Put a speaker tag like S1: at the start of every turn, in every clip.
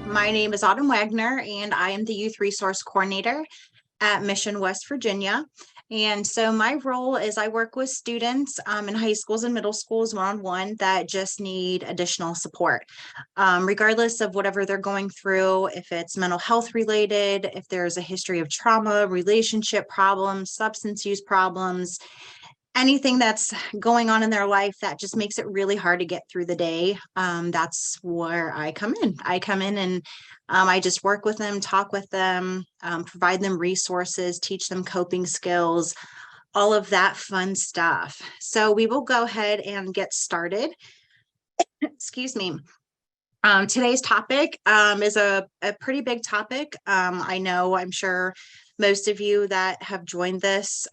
S1: My name is Autumn Wagner, and I am the Youth Resource Coordinator at Mission, West Virginia. And so my role is I work with students in high schools and middle schools one-on-one that just need additional support, regardless of whatever they're going through, if it's mental health related, if there's a history of trauma, relationship problems, substance use problems, anything that's going on in their life that just makes it really hard to get through the day. That's where I come in. I come in and I just work with them, talk with them, provide them resources, teach them coping skills, all of that fun stuff. So we will go ahead and get started. Excuse me. Today's topic is a pretty big topic. I'm sure most of you that have joined this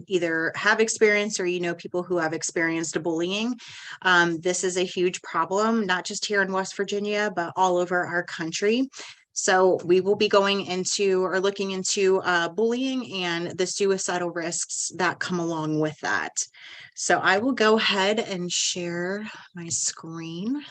S1: either have experienced or you know people who have experienced bullying. This is a huge problem, not just here in West Virginia, but all over our country. So we will be going into or looking into bullying and the suicidal risks that come along with that. So I will go ahead and share my screen.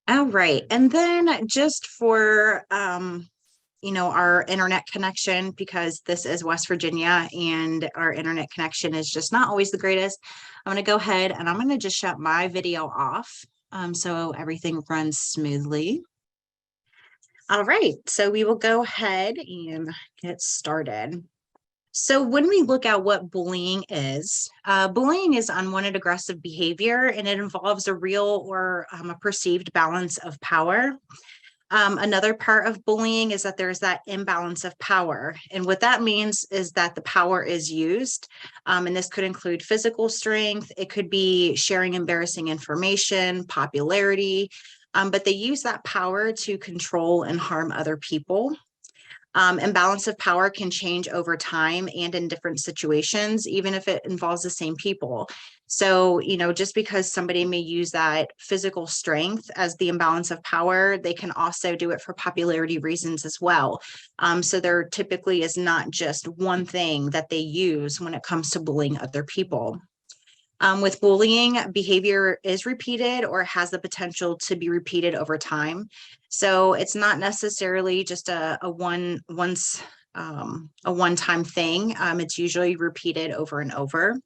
S1: All right. And then just for our internet connection, because this is West Virginia and our internet connection is just not always the greatest, I'm going to go ahead and I'm going to just shut my video off so everything runs smoothly. All right, so we will go ahead and get started. So when we look at what bullying is unwanted aggressive behavior, and it involves a real or a perceived balance of power. Another part of bullying is that there's that imbalance of power. And what that means is that the power is used. And this could include physical strength. It could be sharing embarrassing information, popularity, but they use that power to control and harm other people. Imbalance of power can change over time and in different situations, even if it involves the same people. So, just because somebody may use that physical strength as the imbalance of power, they can also do it for popularity reasons as well. So there typically is not just one thing that they use when it comes to bullying other people. With bullying, behavior is repeated or has the potential to be repeated over time. So it's not necessarily just a one-time thing. It's usually repeated over and over.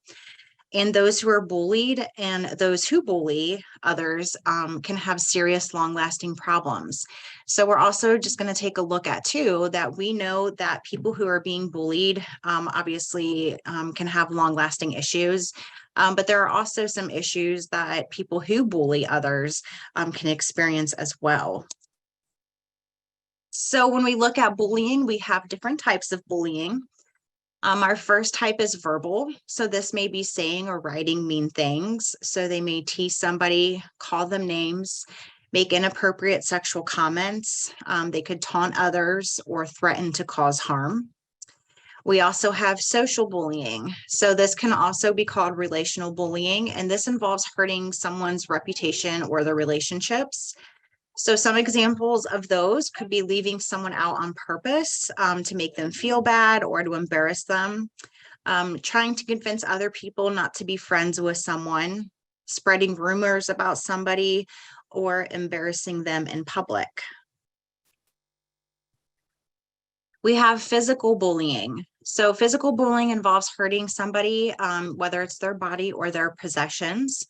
S1: And those who are bullied and those who bully others can have serious, long-lasting problems. So we're also just going to take a look at, too, that we know that people who are being bullied obviously can have long-lasting issues. But there are also some issues that people who bully others can experience as well. So when we look at bullying, we have different types of bullying. Our first type is verbal. So this may be saying or writing mean things. So they may tease somebody, call them names, make inappropriate sexual comments. They could taunt others or threaten to cause harm. We also have social bullying. So this can also be called relational bullying, and this involves hurting someone's reputation or their relationships. So some examples of those could be leaving someone out on purpose to make them feel bad or to embarrass them, trying to convince other people not to be friends with someone, spreading rumors about somebody, or embarrassing them in public. We have physical bullying. So physical bullying involves hurting somebody, whether it's their body or their possessions.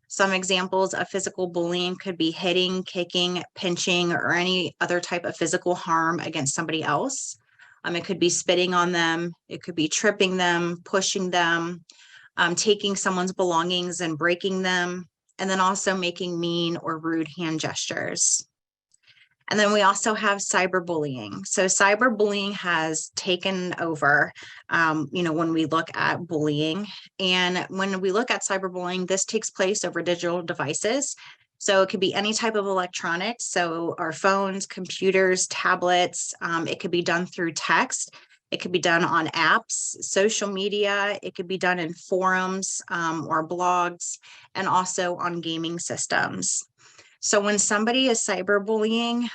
S1: Some examples of physical bullying could be hitting, kicking, pinching, or any other type of physical harm against somebody else. It could be spitting on them. It could be tripping them, pushing them, taking someone's belongings and breaking them, and then also making mean or rude hand gestures. And then we also have cyberbullying. So cyberbullying has taken over, when we look at bullying. And when we look at cyberbullying, this takes place over digital devices. So it could be any type of electronics. So our phones, computers, tablets. It could be done through text. It could be done on apps, social media. It could be done in forums or blogs, and also on gaming systems. So when somebody is cyberbullying,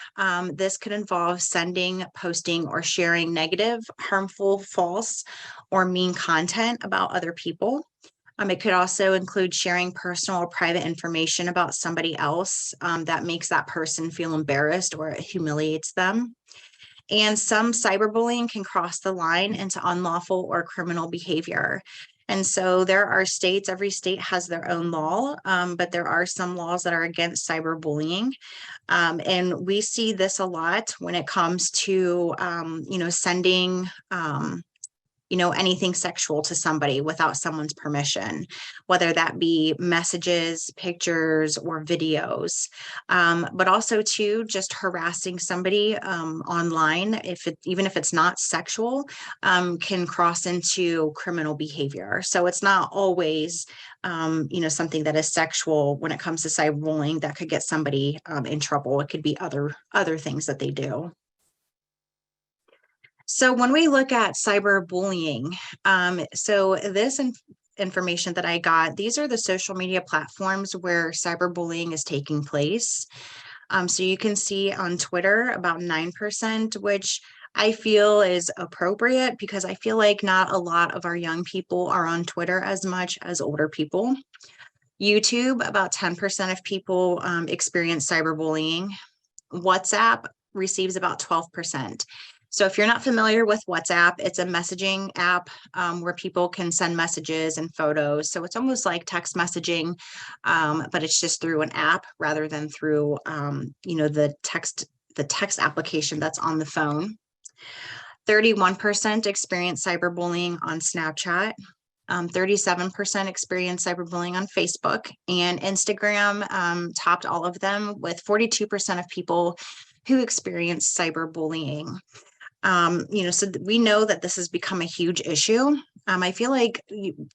S1: this could involve sending, posting, or sharing negative, harmful, false, or mean content about other people. It could also include sharing personal or private information about somebody else that makes that person feel embarrassed or it humiliates them. And some cyberbullying can cross the line into unlawful or criminal behavior. And so there are states, every state has their own law, but there are some laws that are against cyberbullying. And we see this a lot when it comes to, sending, anything sexual to somebody without someone's permission, whether that be messages, pictures, or videos. But also too, just harassing somebody online, even if it's not sexual, can cross into criminal behavior. So it's not always something that is sexual when it comes to cyberbullying that could get somebody in trouble. It could be other things that they do. So when we look at cyberbullying, so this information that I got, these are the social media platforms where cyberbullying is taking place. So you can see on Twitter about 9%, which I feel is appropriate because I feel like not a lot of our young people are on Twitter as much as older people. YouTube, about 10% of people experience cyberbullying. WhatsApp receives about 12%. So if you're not familiar with WhatsApp, it's a messaging app where people can send messages and photos. So it's almost like text messaging, but it's just through an app rather than through, the text application that's on the phone. 31% experience cyberbullying on Snapchat. 37% experience cyberbullying on Facebook, and Instagram topped all of them with 42% of people who experience cyberbullying. So we know that this has become a huge issue. I feel like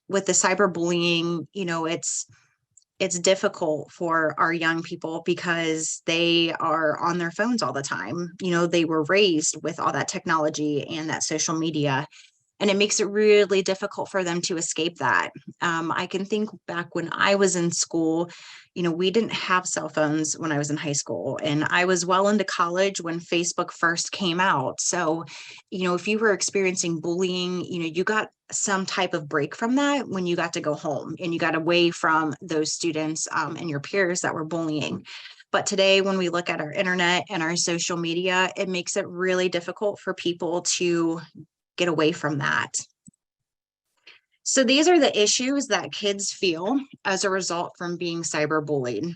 S1: with the cyberbullying, it's difficult for our young people because they are on their phones all the time. They were raised with all that technology and that social media, and it makes it really difficult for them to escape that. I can think back when I was in school, we didn't have cell phones when I was in high school, and I was well into college when Facebook first came out. So, if you were experiencing bullying, you got some type of break from that when you got to go home and you got away from those students and your peers that were bullying. But today, when we look at our internet and our social media, it makes it really difficult for people to get away from that. So these are the issues that kids feel as a result from being cyberbullied.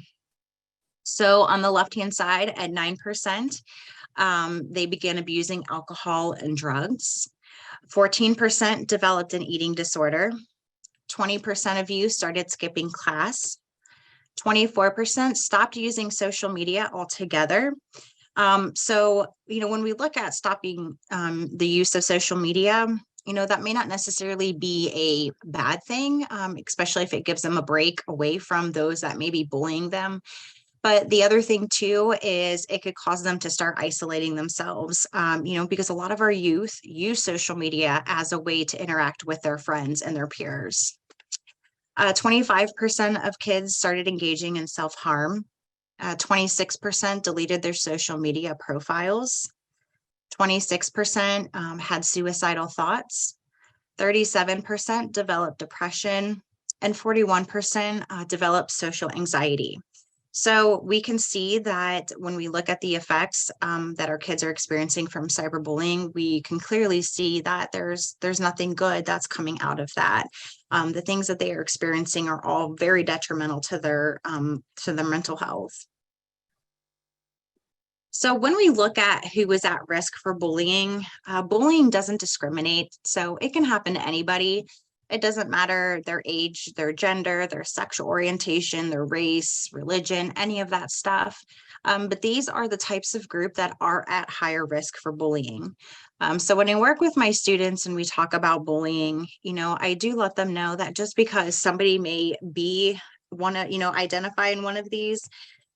S1: So on the left-hand side at 9%, they began abusing alcohol and drugs. 14% developed an eating disorder. 20% of you started skipping class. 24% stopped using social media altogether. So, when we look at stopping the use of social media, that may not necessarily be a bad thing, especially if it gives them a break away from those that may be bullying them. But the other thing too is it could cause them to start isolating themselves, because a lot of our youth use social media as a way to interact with their friends and their peers. 25% of kids started engaging in self-harm. 26% deleted their social media profiles. 26% had suicidal thoughts. 37% developed depression, and 41% developed social anxiety. So we can see that when we look at the effects that our kids are experiencing from cyberbullying, we can clearly see that there's nothing good that's coming out of that. The things that they are experiencing are all very detrimental to their mental health. So when we look at who is at risk for bullying, bullying doesn't discriminate. So it can happen to anybody. It doesn't matter their age, their gender, their sexual orientation, their race, religion, any of that stuff. But these are the types of group that are at higher risk for bullying. So when I work with my students and we talk about bullying, I do let them know that just because somebody may be identify in one of these,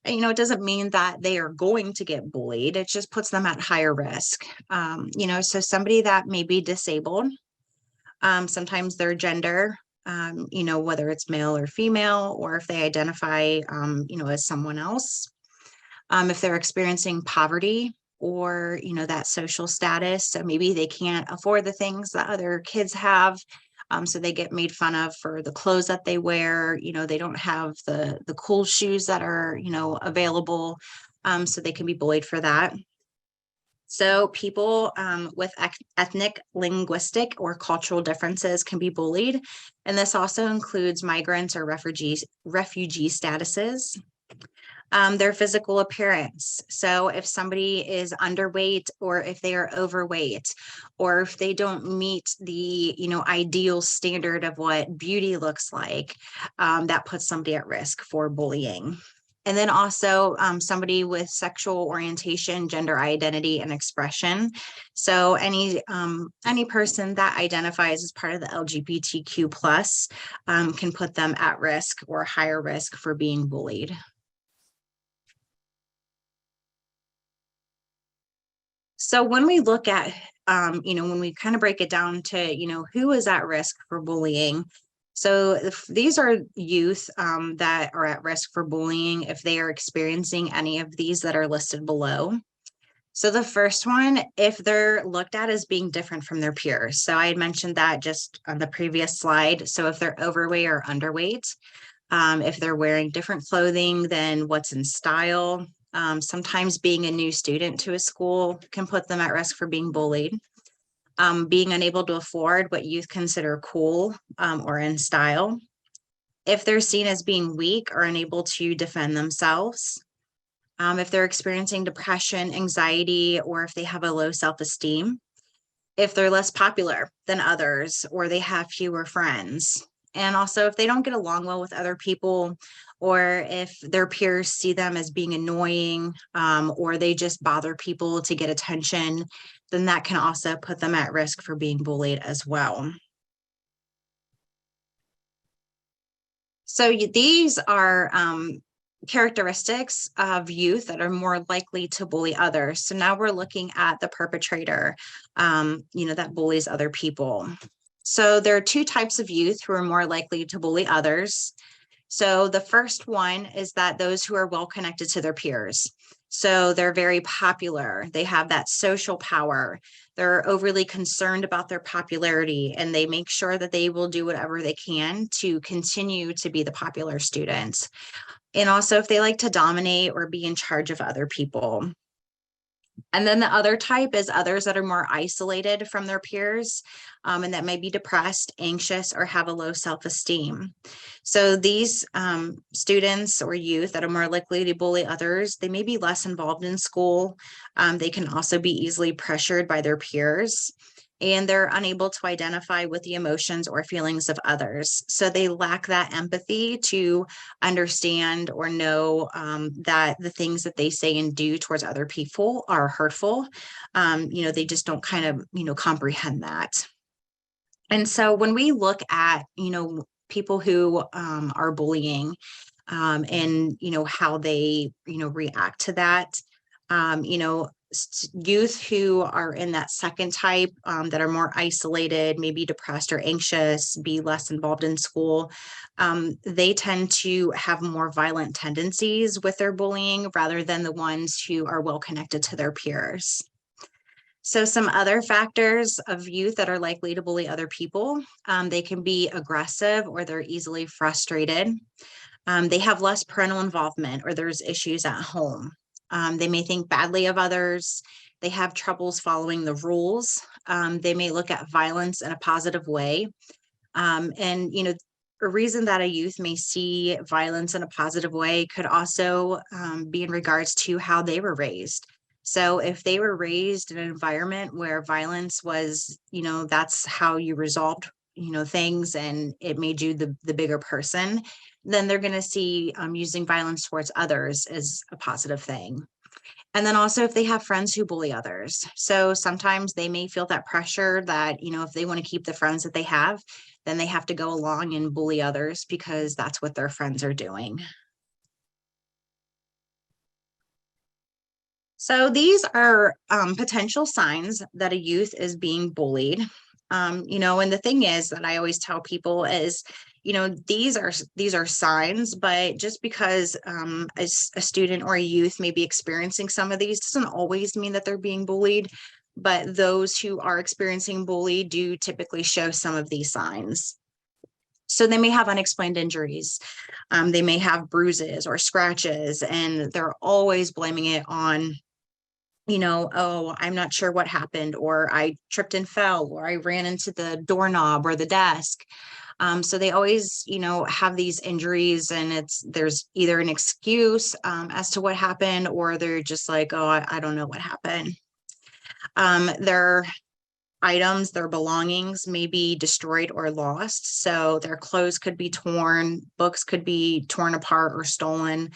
S1: it doesn't mean that they are going to get bullied. It just puts them at higher risk. So somebody that may be disabled, sometimes their gender, whether it's male or female, or if they identify, as someone else. If they're experiencing poverty or, that social status, so maybe they can't afford the things that other kids have. So they get made fun of for the clothes that they wear. They don't have the cool shoes that are, available. So they can be bullied for that. So people with ethnic, linguistic, or cultural differences can be bullied. And this also includes migrants or refugee statuses. Their physical appearance. So if somebody is underweight, or if they are overweight, or if they don't meet the, ideal standard of what beauty looks like, that puts somebody at risk for bullying. And then also somebody with sexual orientation, gender identity, and expression. So any person that identifies as part of the LGBTQ plus can put them at risk or higher risk for being bullied. So when we look at, when we kind of break it down to, who is at risk for bullying. So if these are youth that are at risk for bullying if they are experiencing any of these that are listed below. So the first one, if they're looked at as being different from their peers. So I had mentioned that just on the previous slide. So if they're overweight or underweight, if they're wearing different clothing than what's in style. Sometimes being a new student to a school can put them at risk for being bullied. Being unable to afford what youth consider cool or in style. If they're seen as being weak or unable to defend themselves. If they're experiencing depression, anxiety, or if they have a low self-esteem. If they're less popular than others, or they have fewer friends. And also if they don't get along well with other people, or if their peers see them as being annoying, or they just bother people to get attention, then that can also put them at risk for being bullied as well. So these are characteristics of youth that are more likely to bully others. So now we're looking at the perpetrator, that bullies other people. So there are two types of youth who are more likely to bully others. So the first one is that those who are well connected to their peers. So they're very popular. They have that social power. They're overly concerned about their popularity, and they make sure that they will do whatever they can to continue to be the popular student. And also if they like to dominate or be in charge of other people. And then the other type is others that are more isolated from their peers, and that may be depressed, anxious, or have a low self-esteem. So these students or youth that are more likely to bully others, they may be less involved in school. They can also be easily pressured by their peers. And they're unable to identify with the emotions or feelings of others. So they lack that empathy to understand or know that the things that they say and do towards other people are hurtful. They just don't kind of, comprehend that. And so when we look at, people who are bullying and, how they, react to that, youth who are in that second type that are more isolated, maybe depressed or anxious, be less involved in school, they tend to have more violent tendencies with their bullying rather than the ones who are well connected to their peers. So some other factors of youth that are likely to bully other people, they can be aggressive or they're easily frustrated. They have less parental involvement or there's issues at home. They may think badly of others. They have troubles following the rules. They may look at violence in a positive way. And, a reason that a youth may see violence in a positive way could also be in regards to how they were raised. So if they were raised in an environment where violence was, that's how you resolved, things and it made you the bigger person, then they're going to see using violence towards others as a positive thing. And then also if they have friends who bully others. So sometimes they may feel that pressure that, if they want to keep the friends that they have, then they have to go along and bully others because that's what their friends are doing. So these are potential signs that a youth is being bullied. And the thing is that I always tell people is, these are signs, but just because a student or a youth may be experiencing some of these doesn't always mean that they're being bullied. But those who are experiencing bully do typically show some of these signs. So they may have unexplained injuries. They may have bruises or scratches, and they're always blaming it on, oh, I'm not sure what happened, or I tripped and fell, or I ran into the doorknob or the desk. So they always, have these injuries, and there's either an excuse as to what happened, or they're just like, oh, I don't know what happened. Their items, their belongings may be destroyed or lost. So their clothes could be torn, books could be torn apart or stolen,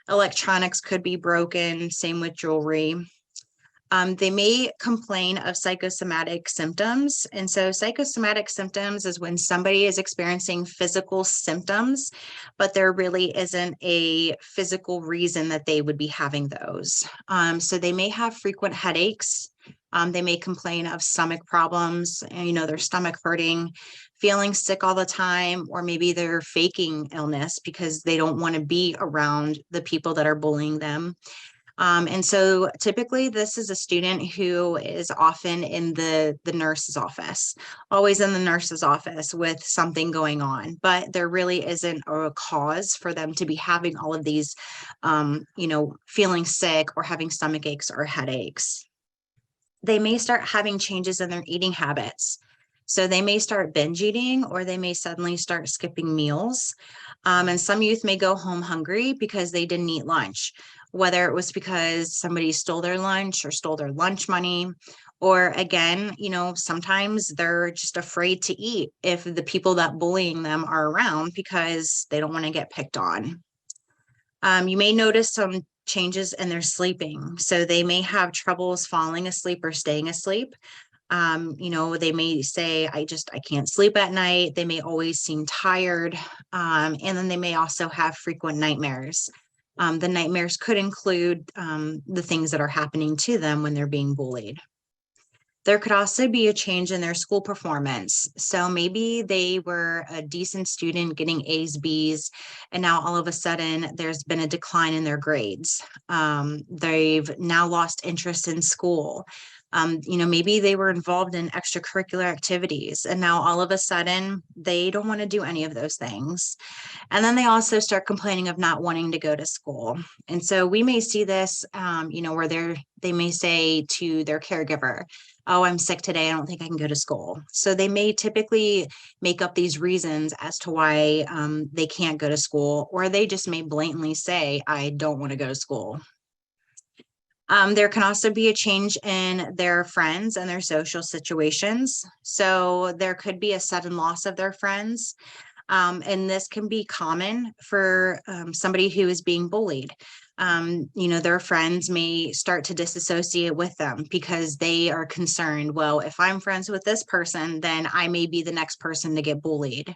S1: electronics could be broken, same with jewelry. They may complain of psychosomatic symptoms. And so psychosomatic symptoms is when somebody is experiencing physical symptoms, but there really isn't a physical reason that they would be having those. So they may have frequent headaches. They may complain of stomach problems, and, their stomach hurting, feeling sick all the time, or maybe they're faking illness because they don't want to be around the people that are bullying them. And so typically this is a student who is often in the nurse's office, always in the nurse's office with something going on, but there really isn't a cause for them to be having all of these, feeling sick or having stomach aches or headaches. They may start having changes in their eating habits. So they may start binge eating, or they may suddenly start skipping meals. And some youth may go home hungry because they didn't eat lunch, whether it was because somebody stole their lunch or stole their lunch money. Or again, sometimes they're just afraid to eat if the people that bullying them are around because they don't want to get picked on. You may notice some changes in their sleeping. So they may have troubles falling asleep or staying asleep. They may say, I can't sleep at night. They may always seem tired. And then they may also have frequent nightmares. The nightmares could include the things that are happening to them when they're being bullied. There could also be a change in their school performance. So maybe they were a decent student getting A's, B's, and now all of a sudden there's been a decline in their grades. They've now lost interest in school. Maybe they were involved in extracurricular activities, and now all of a sudden they don't want to do any of those things. And then they also start complaining of not wanting to go to school. And so we may see this, where they may say to their caregiver, oh, I'm sick today, I don't think I can go to school. So they may typically make up these reasons as to why they can't go to school, or they just may blatantly say, I don't want to go to school. There can also be a change in their friends and their social situations. So there could be a sudden loss of their friends. And this can be common for somebody who is being bullied. Their friends may start to disassociate with them because they are concerned, well, if I'm friends with this person, then I may be the next person to get bullied.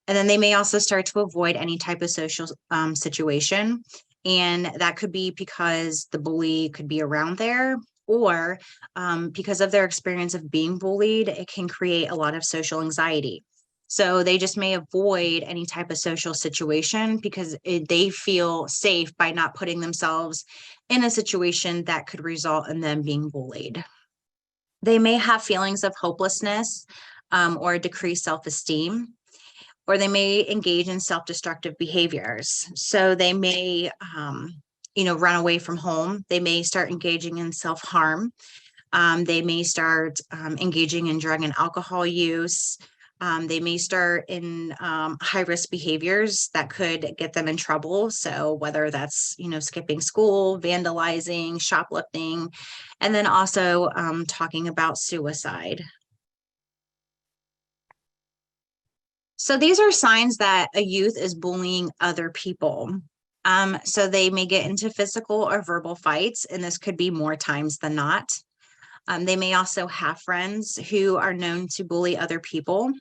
S1: And then they may also start to avoid any type of social situation. And that could be because the bully could be around there, or because of their experience of being bullied, it can create a lot of social anxiety. So they just may avoid any type of social situation because they feel safe by not putting themselves in a situation that could result in them being bullied. They may have feelings of hopelessness or decreased self-esteem, or they may engage in self-destructive behaviors. So they may, run away from home. They may start engaging in self-harm. They may start engaging in drug and alcohol use. They may start in high-risk behaviors that could get them in trouble. So whether that's, skipping school, vandalizing, shoplifting, and then also talking about suicide. So these are signs that a youth is bullying other people. So they may get into physical or verbal fights, and this could be more times than not. They may also have friends who are known to bully other people.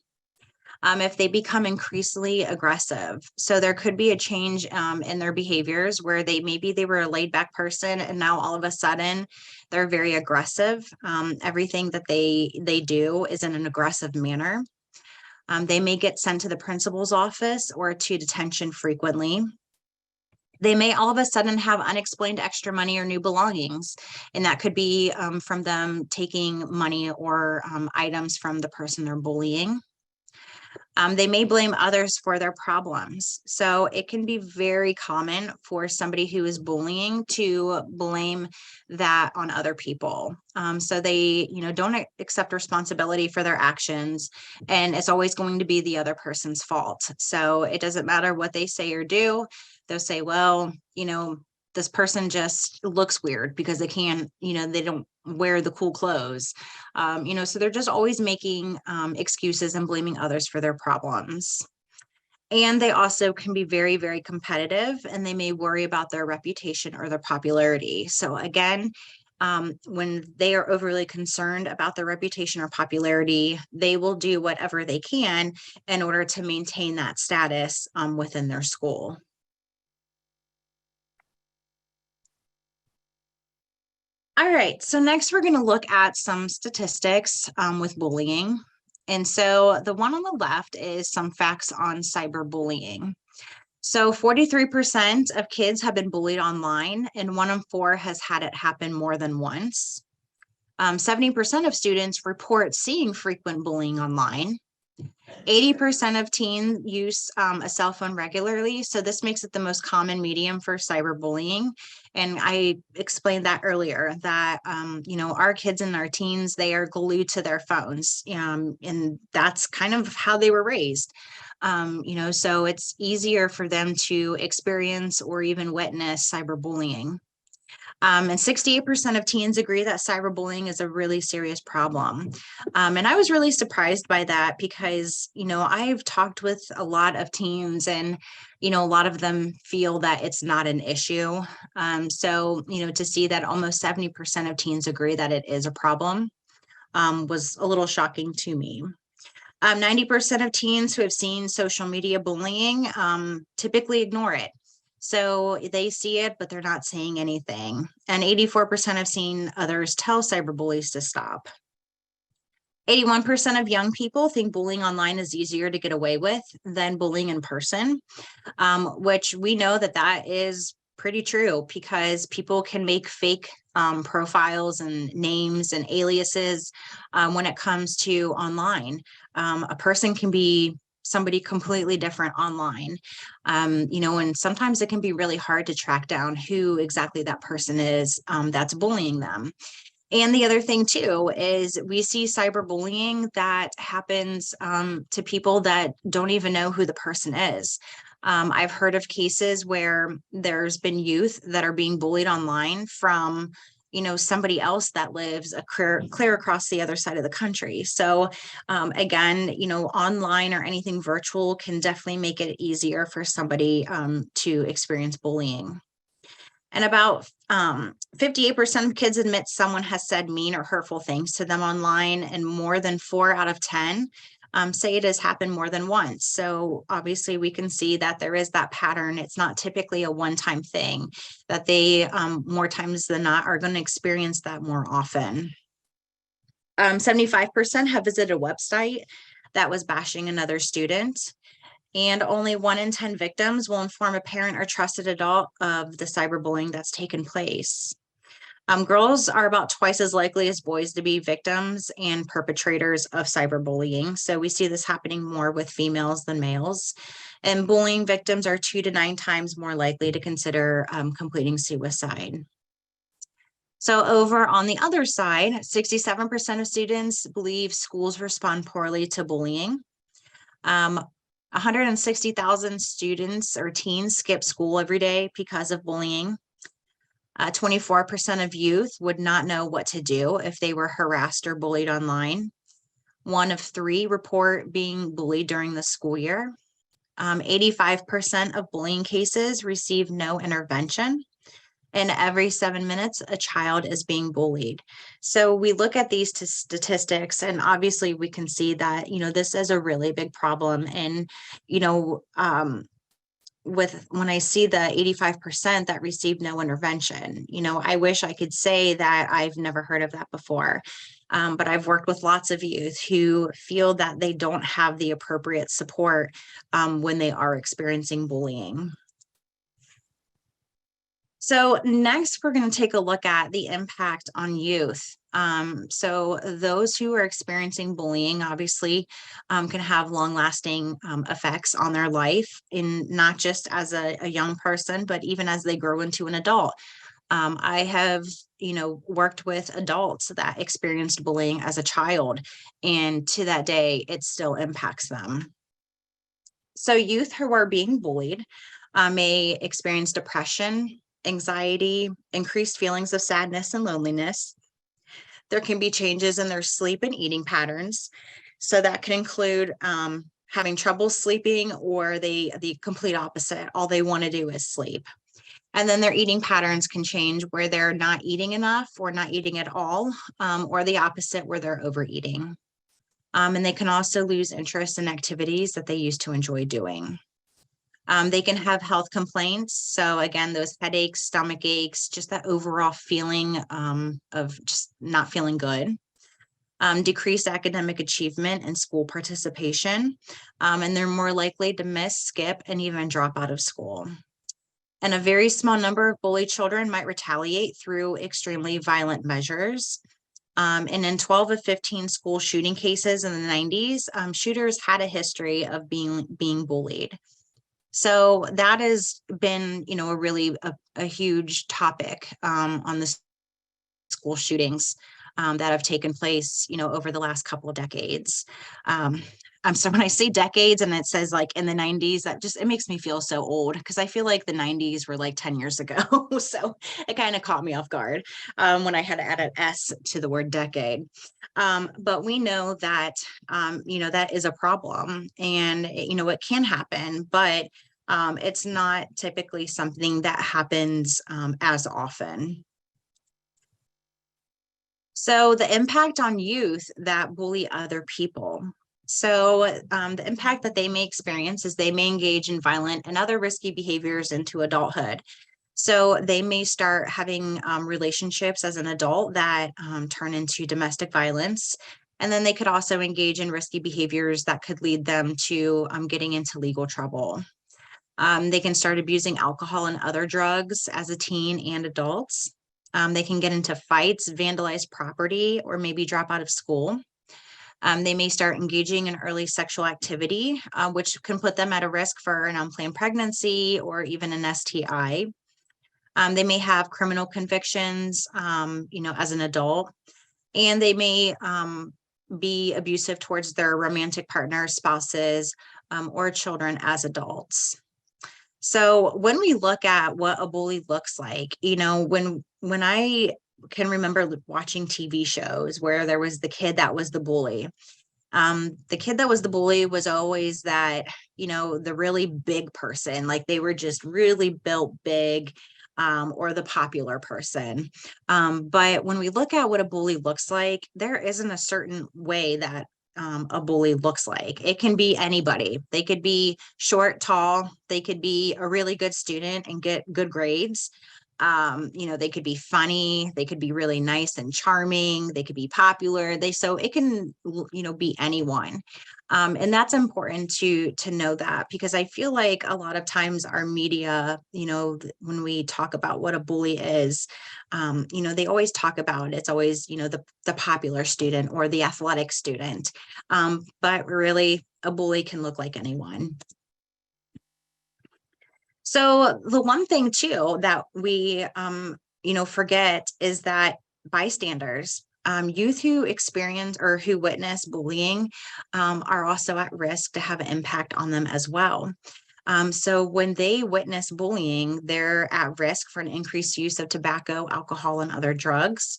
S1: If they become increasingly aggressive. So there could be a change in their behaviors where maybe they were a laid back person and now all of a sudden they're very aggressive. Everything that they do is in an aggressive manner. They may get sent to the principal's office or to detention frequently. They may all of a sudden have unexplained extra money or new belongings, and that could be from them taking money or items from the person they're bullying. They may blame others for their problems. So it can be very common for somebody who is bullying to blame that on other people. So they, don't accept responsibility for their actions, and it's always going to be the other person's fault. So it doesn't matter what they say or do. They'll say, well, this person just looks weird because they can't, they don't wear the cool clothes. So they're just always making excuses and blaming others for their problems. And they also can be very, very competitive, and they may worry about their reputation or their popularity. So again, when they are overly concerned about their reputation or popularity, they will do whatever they can in order to maintain that status within their school. All right, so next we're going to look at some statistics with bullying. And so the one on the left is some facts on cyberbullying. So 43% of kids have been bullied online, and 1 in 4 has had it happen more than once. 70% of students report seeing frequent bullying online. 80% of teens use a cell phone regularly. So this makes it the most common medium for cyberbullying. And I explained that earlier that, our kids and our teens, they are glued to their phones. And that's kind of how they were raised. So it's easier for them to experience or even witness cyberbullying. And 68% of teens agree that cyberbullying is a really serious problem. And I was really surprised by that because, I've talked with a lot of teens, and, a lot of them feel that it's not an issue. To see that almost 70% of teens agree that it is a problem was a little shocking to me. 90% of teens who have seen social media bullying typically ignore it. So they see it, but they're not saying anything. And 84% have seen others tell cyberbullies to stop. 81% of young people think bullying online is easier to get away with than bullying in person, which we know that is pretty true because people can make fake profiles and names and aliases when it comes to online. A person can be somebody completely different online, and sometimes it can be really hard to track down who exactly that person is that's bullying them. And the other thing too is we see cyberbullying that happens to people that don't even know who the person is. I've heard of cases where there's been youth that are being bullied online from, somebody else that lives clear across the other side of the country. So again, online or anything virtual can definitely make it easier for somebody to experience bullying. And about 58% of kids admit someone has said mean or hurtful things to them online, and more than 4 out of 10 say it has happened more than once. So obviously we can see that there is that pattern. It's not typically a one-time thing, that they more times than not are going to experience that more often. 75% have visited a website that was bashing another student. And only 1 in 10 victims will inform a parent or trusted adult of the cyberbullying that's taken place. Girls are about twice as likely as boys to be victims and perpetrators of cyberbullying. So we see this happening more with females than males. And bullying victims are 2 to 9 times more likely to consider completing suicide. So over on the other side, 67% of students believe schools respond poorly to bullying. 160,000 students or teens skip school every day because of bullying. 24% of youth would not know what to do if they were harassed or bullied online. 1 of 3 report being bullied during the school year. 85% of bullying cases receive no intervention. And every 7 minutes, a child is being bullied. So we look at these statistics, and obviously we can see that, this is a really big problem. And, when I see the 85% that received no intervention, I wish I could say that I've never heard of that before. But I've worked with lots of youth who feel that they don't have the appropriate support when they are experiencing bullying. So next, we're going to take a look at the impact on youth. So those who are experiencing bullying obviously can have long-lasting effects on their life, in not just as a young person, but even as they grow into an adult. I have, worked with adults that experienced bullying as a child, and to that day, it still impacts them. So youth who are being bullied may experience depression, anxiety, increased feelings of sadness and loneliness. There can be changes in their sleep and eating patterns. So that can include having trouble sleeping, or the complete opposite. All they want to do is sleep. And then their eating patterns can change, where they're not eating enough or not eating at all, or the opposite, where they're overeating. And they can also lose interest in activities that they used to enjoy doing. They can have health complaints. So again, those headaches, stomach aches, just that overall feeling of just not feeling good. Decreased academic achievement and school participation. And they're more likely to miss, skip, and even drop out of school. And a very small number of bullied children might retaliate through extremely violent measures. And in 12 of 15 school shooting cases in the 90s, shooters had a history of being bullied. So that has been, a huge topic on the school shootings that have taken place, over the last couple of decades. So when I say decades and it says like in the 90s, it makes me feel so old, because I feel like the 90s were like 10 years ago. So it kind of caught me off guard when I had to add an S to the word decade. But we know that, that is a problem, and, it can happen, but it's not typically something that happens as often. So the impact on youth that bully other people. So the impact that they may experience is they may engage in violent and other risky behaviors into adulthood. So they may start having relationships as an adult that turn into domestic violence. And then they could also engage in risky behaviors that could lead them to getting into legal trouble. They can start abusing alcohol and other drugs as a teen and adults. They can get into fights, vandalize property, or maybe drop out of school. They may start engaging in early sexual activity, which can put them at a risk for an unplanned pregnancy or even an STI. They may have criminal convictions, as an adult, and they may be abusive towards their romantic partners, spouses, or children as adults. So when we look at what a bully looks like, when I can remember watching TV shows where there was the kid that was the bully. The kid that was the bully was always that, the really big person, like they were just really built big, or the popular person. But when we look at what a bully looks like, there isn't a certain way that a bully looks like. It can be anybody. They could be short, tall. They could be a really good student and get good grades. They could be funny. They could be really nice and charming. They could be popular. So it can, be anyone. And that's important to know that, because I feel like a lot of times our media, when we talk about what a bully is, they always talk about it's always, the popular student or the athletic student. But really, a bully can look like anyone. So the one thing too that we, forget is that bystanders, youth who experience or who witness bullying, are also at risk to have an impact on them as well. So when they witness bullying, they're at risk for an increased use of tobacco, alcohol, and other drugs.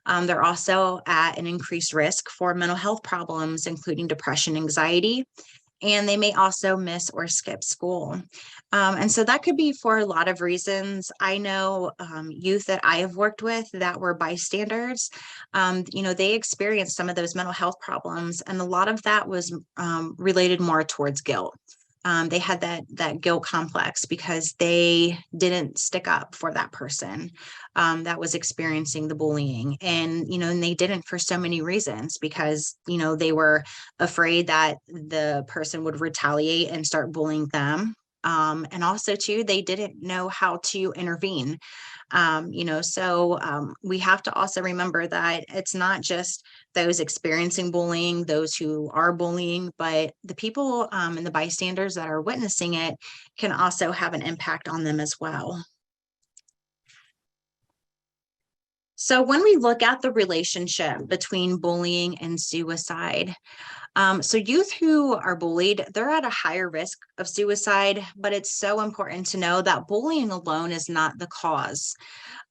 S1: They're also at an increased risk for mental health problems, including depression, anxiety, and they may also miss or skip school. And so that could be for a lot of reasons. I know youth that I have worked with that were bystanders, they experienced some of those mental health problems, and a lot of that was related more towards guilt. They had that guilt complex because they didn't stick up for that person that was experiencing the bullying. And they didn't for so many reasons, because they were afraid that the person would retaliate and start bullying them. And also too, they didn't know how to intervene. So we have to also remember that it's not just those experiencing bullying, those who are bullying, but the people and the bystanders that are witnessing it can also have an impact on them as well. So when we look at the relationship between bullying and suicide, so youth who are bullied, they're at a higher risk of suicide, but it's so important to know that bullying alone is not the cause.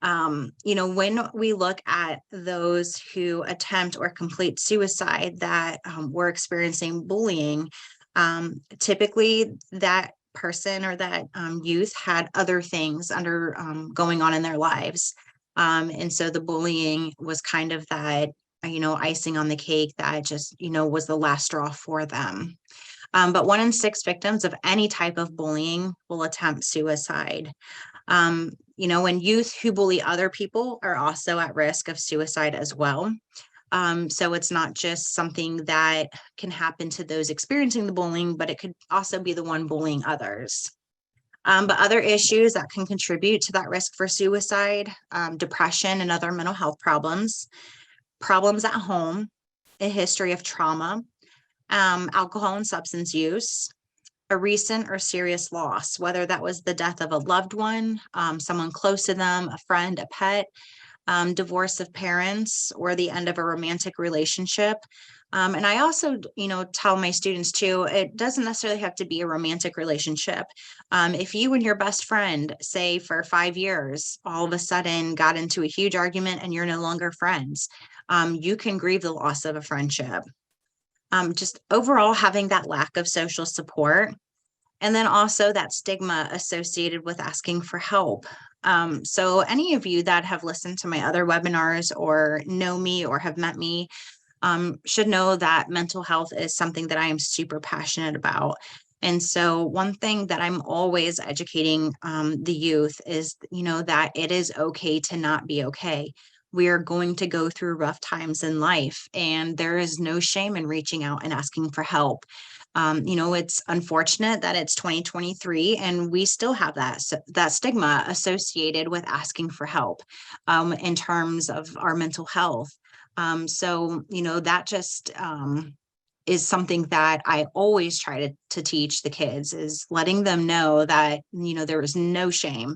S1: When we look at those who attempt or complete suicide that were experiencing bullying, typically that person or that youth had other things under going on in their lives. And so the bullying was kind of that, icing on the cake that just, was the last straw for them. But 1 in 6 victims of any type of bullying will attempt suicide. And youth who bully other people are also at risk of suicide as well. So it's not just something that can happen to those experiencing the bullying, but it could also be the one bullying others. But other issues that can contribute to that risk for suicide, depression and other mental health problems, problems at home, a history of trauma, alcohol and substance use, a recent or serious loss, whether that was the death of a loved one, someone close to them, a friend, a pet, divorce of parents, or the end of a romantic relationship. And I also, tell my students too, it doesn't necessarily have to be a romantic relationship. If you and your best friend, say for 5 years, all of a sudden got into a huge argument and you're no longer friends, you can grieve the loss of a friendship. Just overall having that lack of social support, and then also that stigma associated with asking for help. So any of you that have listened to my other webinars or know me or have met me should know that mental health is something that I am super passionate about. And so one thing that I'm always educating the youth is, that it is okay to not be okay. We are going to go through rough times in life, and there is no shame in reaching out and asking for help. It's unfortunate that it's 2023 and we still have that stigma associated with asking for help in terms of our mental health. So that just is something that I always try to teach the kids, is letting them know that, there is no shame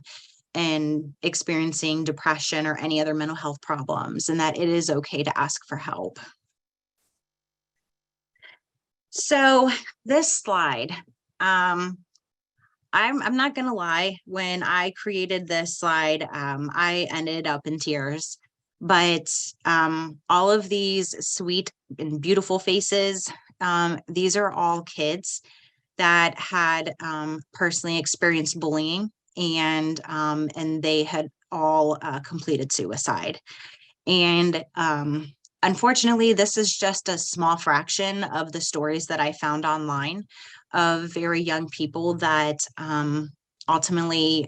S1: in experiencing depression or any other mental health problems, and that it is okay to ask for help. So this slide, I'm not gonna lie, when I created this slide, I ended up in tears. But all of these sweet and beautiful faces, these are all kids that had personally experienced bullying, and they had all completed suicide. And unfortunately, this is just a small fraction of the stories that I found online of very young people that ultimately,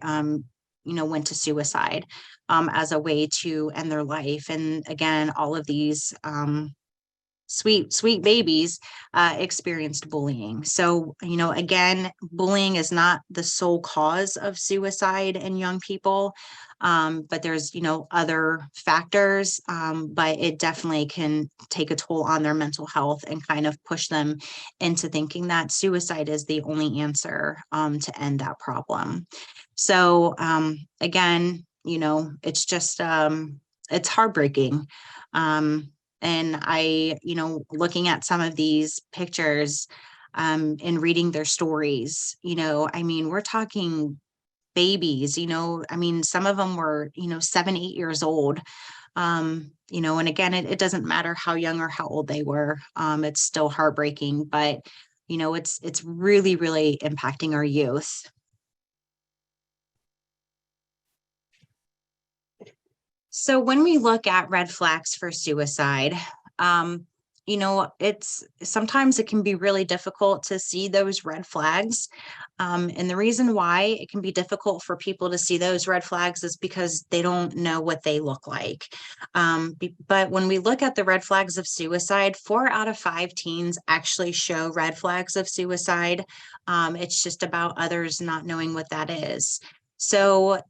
S1: went to suicide as a way to end their life. And again, all of these sweet babies experienced bullying. So, again, bullying is not the sole cause of suicide in young people, but there's, other factors, but it definitely can take a toll on their mental health and kind of push them into thinking that suicide is the only answer to end that problem. So, again, it's just, it's heartbreaking. And I, looking at some of these pictures and reading their stories, we're talking babies, some of them were, 7, 8 years old. And again, it doesn't matter how young or how old they were. It's still heartbreaking, but, it's really, really impacting our youth. So when we look at red flags for suicide, it's sometimes it can be really difficult to see those red flags. And the reason why it can be difficult for people to see those red flags is because they don't know what they look like. But when we look at the red flags of suicide, 4 out of 5 teens actually show red flags of suicide. It's just about others not knowing what that is. So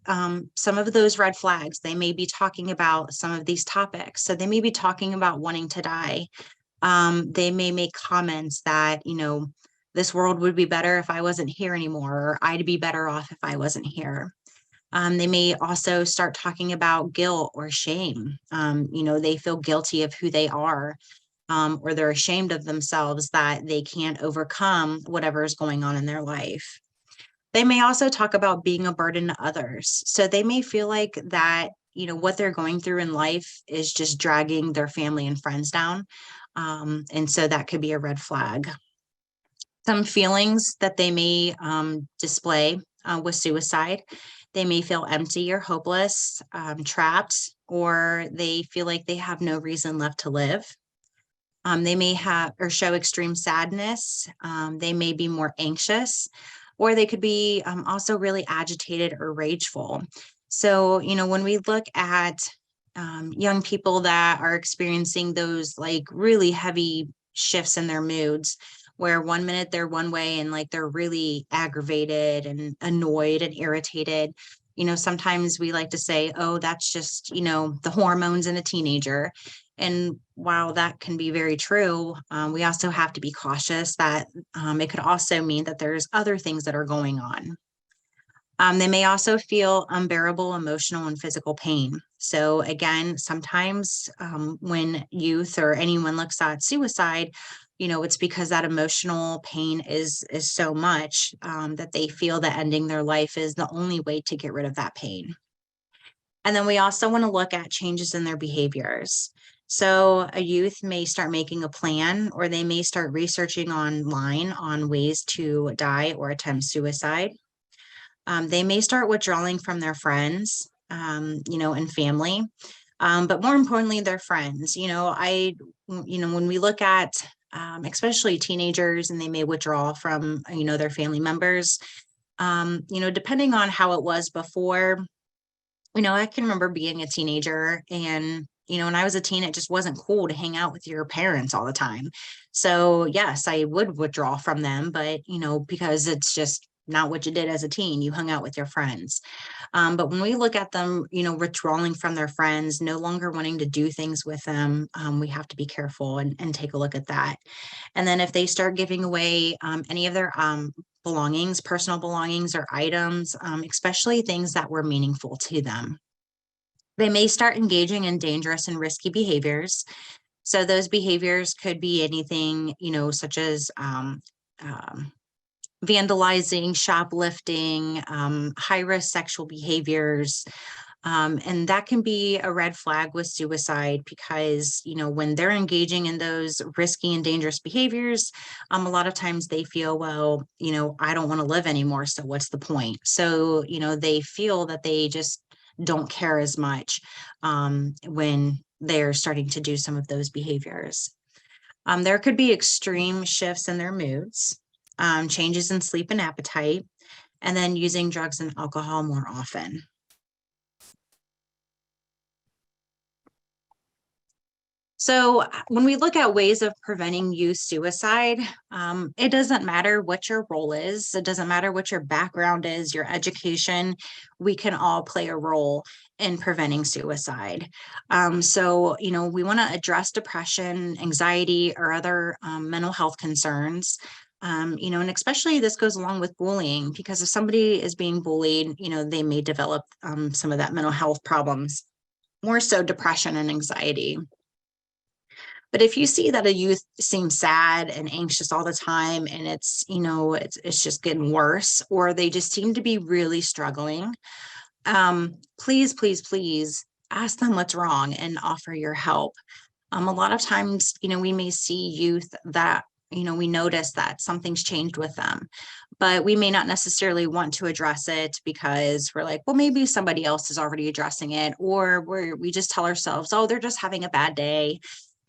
S1: some of those red flags, they may be talking about some of these topics. So they may be talking about wanting to die. They may make comments that, this world would be better if I wasn't here anymore, or I'd be better off if I wasn't here. They may also start talking about guilt or shame. They feel guilty of who they are, or they're ashamed of themselves that they can't overcome whatever is going on in their life. They may also talk about being a burden to others. So they may feel like that, what they're going through in life is just dragging their family and friends down. And so that could be a red flag. Some feelings that they may display with suicide. They may feel empty or hopeless, trapped, or they feel like they have no reason left to live. They may have or show extreme sadness. They may be more anxious, or they could be also really agitated or rageful. So, when we look at young people that are experiencing those like really heavy shifts in their moods, where 1 minute they're one way and like they're really aggravated and annoyed and irritated. Sometimes we like to say, oh, that's just, the hormones in a teenager. And while that can be very true, we also have to be cautious that it could also mean that there's other things that are going on. They may also feel unbearable emotional and physical pain. So again, sometimes when youth or anyone looks at suicide, it's because that emotional pain is so much that they feel that ending their life is the only way to get rid of that pain. And then we also want to look at changes in their behaviors. So a youth may start making a plan, or they may start researching online on ways to die or attempt suicide. They may start withdrawing from their friends, and family, but more importantly, their friends. When we look at especially teenagers, and they may withdraw from, their family members, depending on how it was before. I can remember being a teenager, and when I was a teen, it just wasn't cool to hang out with your parents all the time. So yes, I would withdraw from them, but because it's just not what you did as a teen. You hung out with your friends. But when we look at them, withdrawing from their friends, no longer wanting to do things with them, we have to be careful and take a look at that. And then if they start giving away any of their belongings, personal belongings or items, especially things that were meaningful to them, they may start engaging in dangerous and risky behaviors. So those behaviors could be anything, such as vandalizing, shoplifting, high risk sexual behaviors. And that can be a red flag with suicide because, when they're engaging in those risky and dangerous behaviors, a lot of times they feel, well, I don't want to live anymore. So what's the point? So, they feel that they just don't care as much when they're starting to do some of those behaviors. There could be extreme shifts in their moods, changes in sleep and appetite, and then using drugs and alcohol more often. So when we look at ways of preventing youth suicide, it doesn't matter what your role is. It doesn't matter what your background is, your education. We can all play a role in preventing suicide. So, we want to address depression, anxiety, or other mental health concerns. And especially this goes along with bullying, because if somebody is being bullied, they may develop some of that mental health problems, more so depression and anxiety. But if you see that a youth seems sad and anxious all the time, and it's just getting worse, or they just seem to be really struggling, please, please, please ask them what's wrong and offer your help. A lot of times, we may see youth that, we notice that something's changed with them, but we may not necessarily want to address it because we're like, well, maybe somebody else is already addressing it, or we just tell ourselves, oh, they're just having a bad day.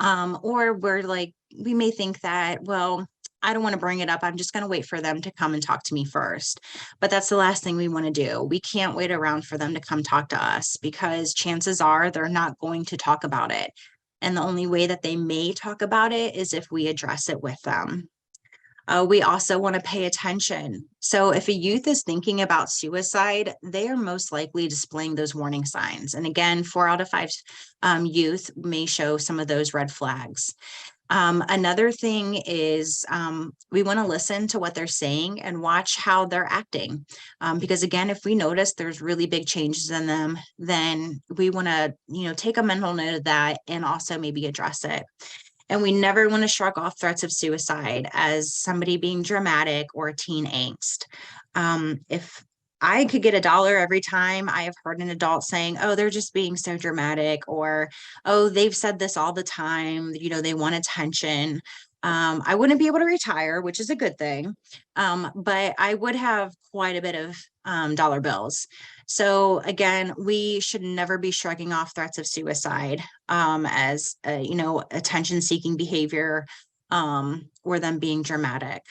S1: Or we're like, we may think that, well, I don't want to bring it up. I'm just going to wait for them to come and talk to me first. But that's the last thing we want to do. We can't wait around for them to come talk to us, because chances are they're not going to talk about it. And the only way that they may talk about it is if we address it with them. We also want to pay attention. So, if a youth is thinking about suicide, they are most likely displaying those warning signs. And again, 4 out of 5 youth may show some of those red flags. Another thing is, we want to listen to what they're saying and watch how they're acting. Because again, if we notice there's really big changes in them, then we want to, take a mental note of that and also maybe address it. And we never want to shrug off threats of suicide as somebody being dramatic or teen angst. If I could get $1 every time I have heard an adult saying, oh, they're just being so dramatic, or, oh, they've said this all the time, they want attention. I wouldn't be able to retire, which is a good thing. But I would have quite a bit of dollar bills. So again, we should never be shrugging off threats of suicide as attention seeking behavior, or them being dramatic.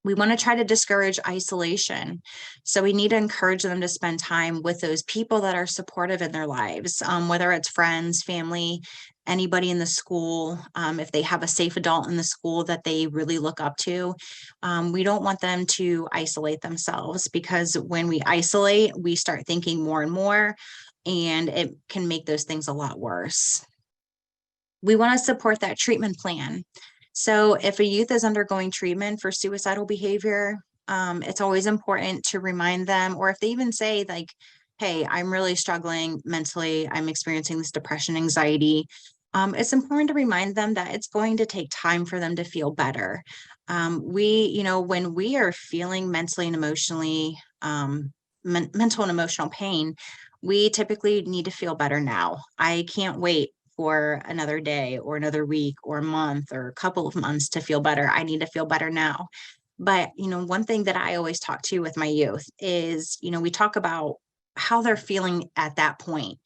S1: We want to try to discourage isolation. So we need to encourage them to spend time with those people that are supportive in their lives, whether it's friends, family, anybody in the school. If they have a safe adult in the school that they really look up to, we don't want them to isolate themselves, because when we isolate, we start thinking more and more, and it can make those things a lot worse. We want to support that treatment plan. So if a youth is undergoing treatment for suicidal behavior, it's always important to remind them, or if they even say like, hey, I'm really struggling mentally, I'm experiencing this depression, anxiety, it's important to remind them that it's going to take time for them to feel better. When we are feeling mentally and emotionally, mental and emotional pain, we typically need to feel better now. I can't wait for another day or another week or a month or a couple of months to feel better. I need to feel better now. But, one thing that I always talk to with my youth is, we talk about how they're feeling at that point.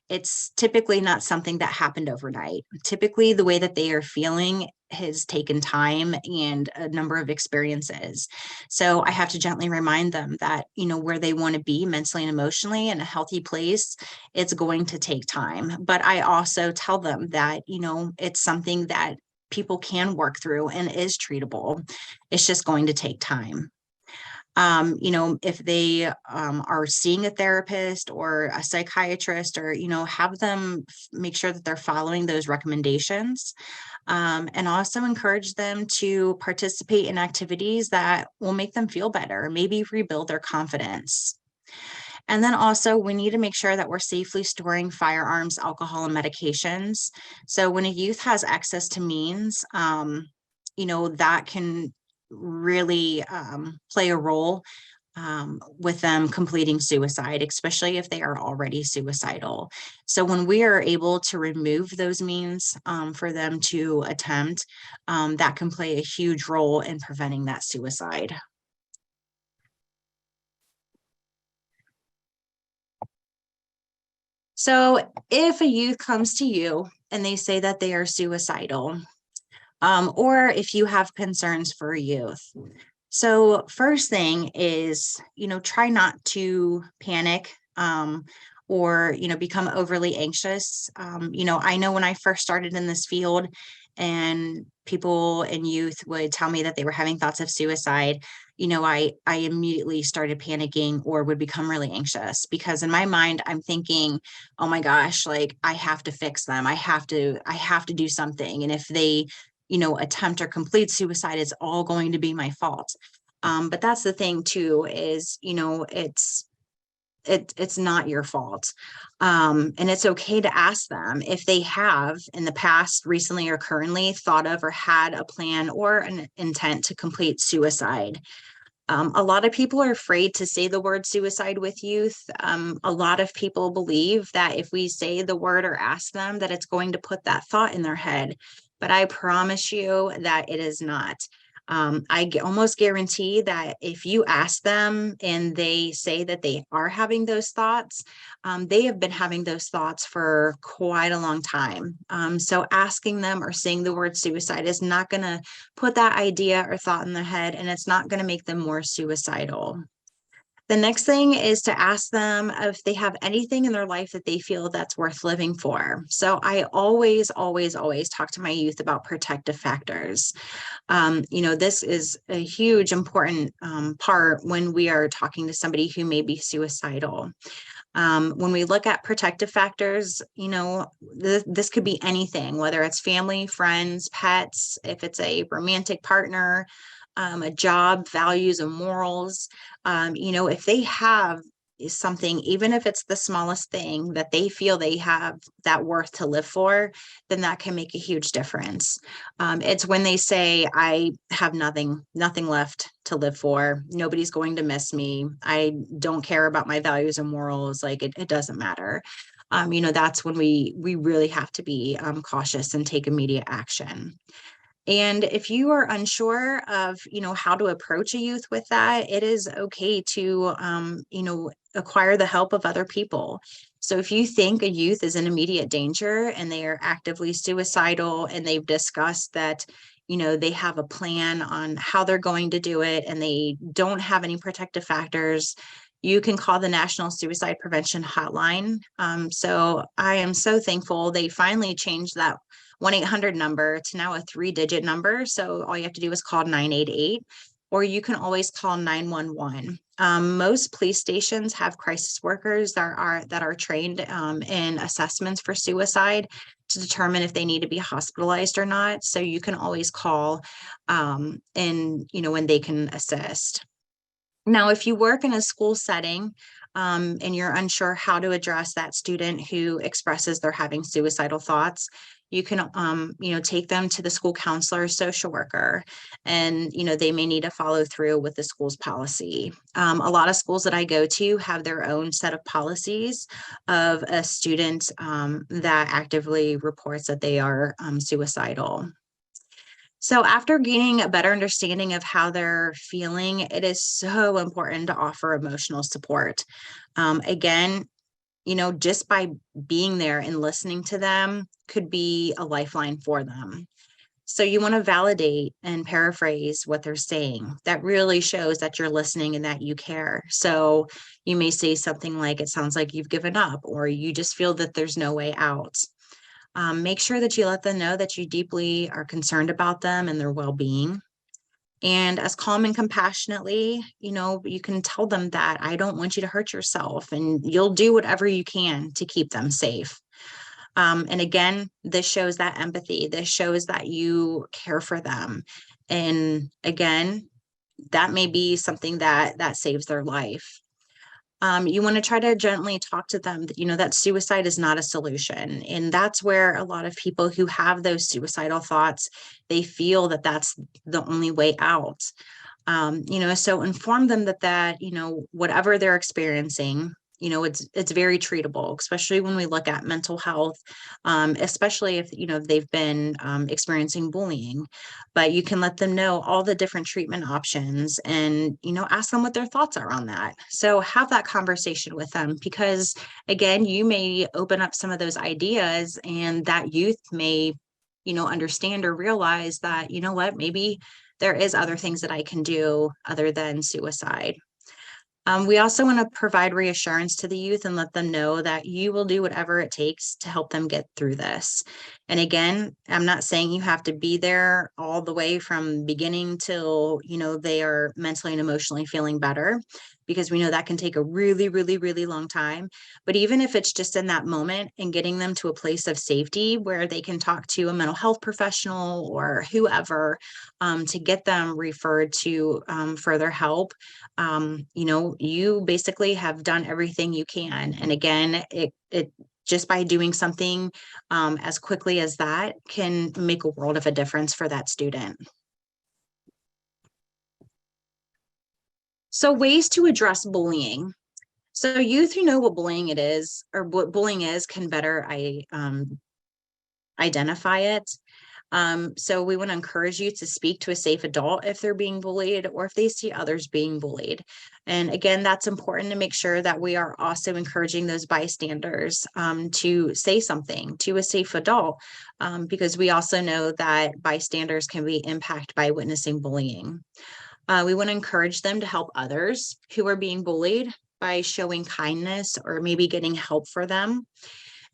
S1: It's typically not something that happened overnight. Typically, the way that they are feeling has taken time and a number of experiences. So I have to gently remind them that, where they want to be mentally and emotionally in a healthy place, it's going to take time. But I also tell them that, it's something that people can work through and is treatable. It's just going to take time. If they are seeing a therapist or a psychiatrist, or, have them make sure that they're following those recommendations, and also encourage them to participate in activities that will make them feel better, maybe rebuild their confidence. And then also, we need to make sure that we're safely storing firearms, alcohol, and medications. So when a youth has access to means, that can really play a role with them completing suicide, especially if they are already suicidal. So when we are able to remove those means for them to attempt, that can play a huge role in preventing that suicide. So if a youth comes to you and they say that they are suicidal, or if you have concerns for a youth, so first thing is, try not to panic, or, become overly anxious. I know when I first started in this field and people and youth would tell me that they were having thoughts of suicide, I immediately started panicking or would become really anxious, because in my mind, I'm thinking, oh my gosh, like I have to fix them. I have to do something. And if they, attempt or complete suicide, it's all going to be my fault. But that's the thing too, is, it's not your fault. And it's okay to ask them if they have in the past, recently or currently, thought of or had a plan or an intent to complete suicide. A lot of people are afraid to say the word suicide with youth. A lot of people believe that if we say the word or ask them, that it's going to put that thought in their head. But I promise you that it is not. Almost guarantee that if you ask them and they say that they are having those thoughts, they have been having those thoughts for quite a long time. So asking them or saying the word suicide is not going to put that idea or thought in their head, and it's not going to make them more suicidal. The next thing is to ask them if they have anything in their life that they feel that's worth living for. So I always talk to my youth about protective factors. This is a huge, important part when we are talking to somebody who may be suicidal. When we look at protective factors, this could be anything, whether it's family, friends, pets, if it's a romantic partner, a job, values and morals. If they have something, even if it's the smallest thing that they feel they have that worth to live for, then that can make a huge difference. It's when they say, I have nothing left to live for. Nobody's going to miss me. I don't care about my values and morals. Like it doesn't matter. That's when we really have to be cautious and take immediate action. And if you are unsure of, how to approach a youth with that, it is okay to, acquire the help of other people. So if you think a youth is in immediate danger and they are actively suicidal and they've discussed that, they have a plan on how they're going to do it and they don't have any protective factors, you can call the National Suicide Prevention Hotline. So I am so thankful they finally changed that 1-800 number to now a 3-digit number. So all you have to do is call 988, or you can always call 911. Most police stations have crisis workers that are trained in assessments for suicide to determine if they need to be hospitalized or not. So you can always call when they can assist. Now, if you work in a school setting and you're unsure how to address that student who expresses they're having suicidal thoughts, you can, take them to the school counselor or social worker, and, they may need to follow through with the school's policy. A lot of schools that I go to have their own set of policies of a student that actively reports that they are suicidal. So after gaining a better understanding of how they're feeling, it is so important to offer emotional support. Again, just by being there and listening to them could be a lifeline for them. So you want to validate and paraphrase what they're saying. That really shows that you're listening and that you care. So you may say something like, it sounds like you've given up, or you just feel that there's no way out. Make sure that you let them know that you deeply are concerned about them and their well-being. And as calm and compassionately, you can tell them that I don't want you to hurt yourself, and you'll do whatever you can to keep them safe. And again, this shows that empathy. This shows that you care for them. And again, that may be something that saves their life. You want to try to gently talk to them that, that suicide is not a solution. And that's where a lot of people who have those suicidal thoughts, they feel that that's the only way out. So inform them that, whatever they're experiencing, it's very treatable, especially when we look at mental health, especially if, they've been experiencing bullying. But you can let them know all the different treatment options and, ask them what their thoughts are on that. So have that conversation with them, because again, you may open up some of those ideas and that youth may, understand or realize that, what, maybe there is other things that I can do other than suicide. We also want to provide reassurance to the youth and let them know that you will do whatever it takes to help them get through this. And again, I'm not saying you have to be there all the way from beginning till, they are mentally and emotionally feeling better, because we know that can take a really, really, really long time. But even if it's just in that moment and getting them to a place of safety where they can talk to a mental health professional or whoever to get them referred to further help, you basically have done everything you can. And again, it just by doing something as quickly as that can make a world of a difference for that student. So ways to address bullying. So youth who know what bullying it is or what bullying is can better identify it. So we want to encourage you to speak to a safe adult if they're being bullied or if they see others being bullied. And again, that's important to make sure that we are also encouraging those bystanders to say something to a safe adult, because we also know that bystanders can be impacted by witnessing bullying. We want to encourage them to help others who are being bullied by showing kindness or maybe getting help for them.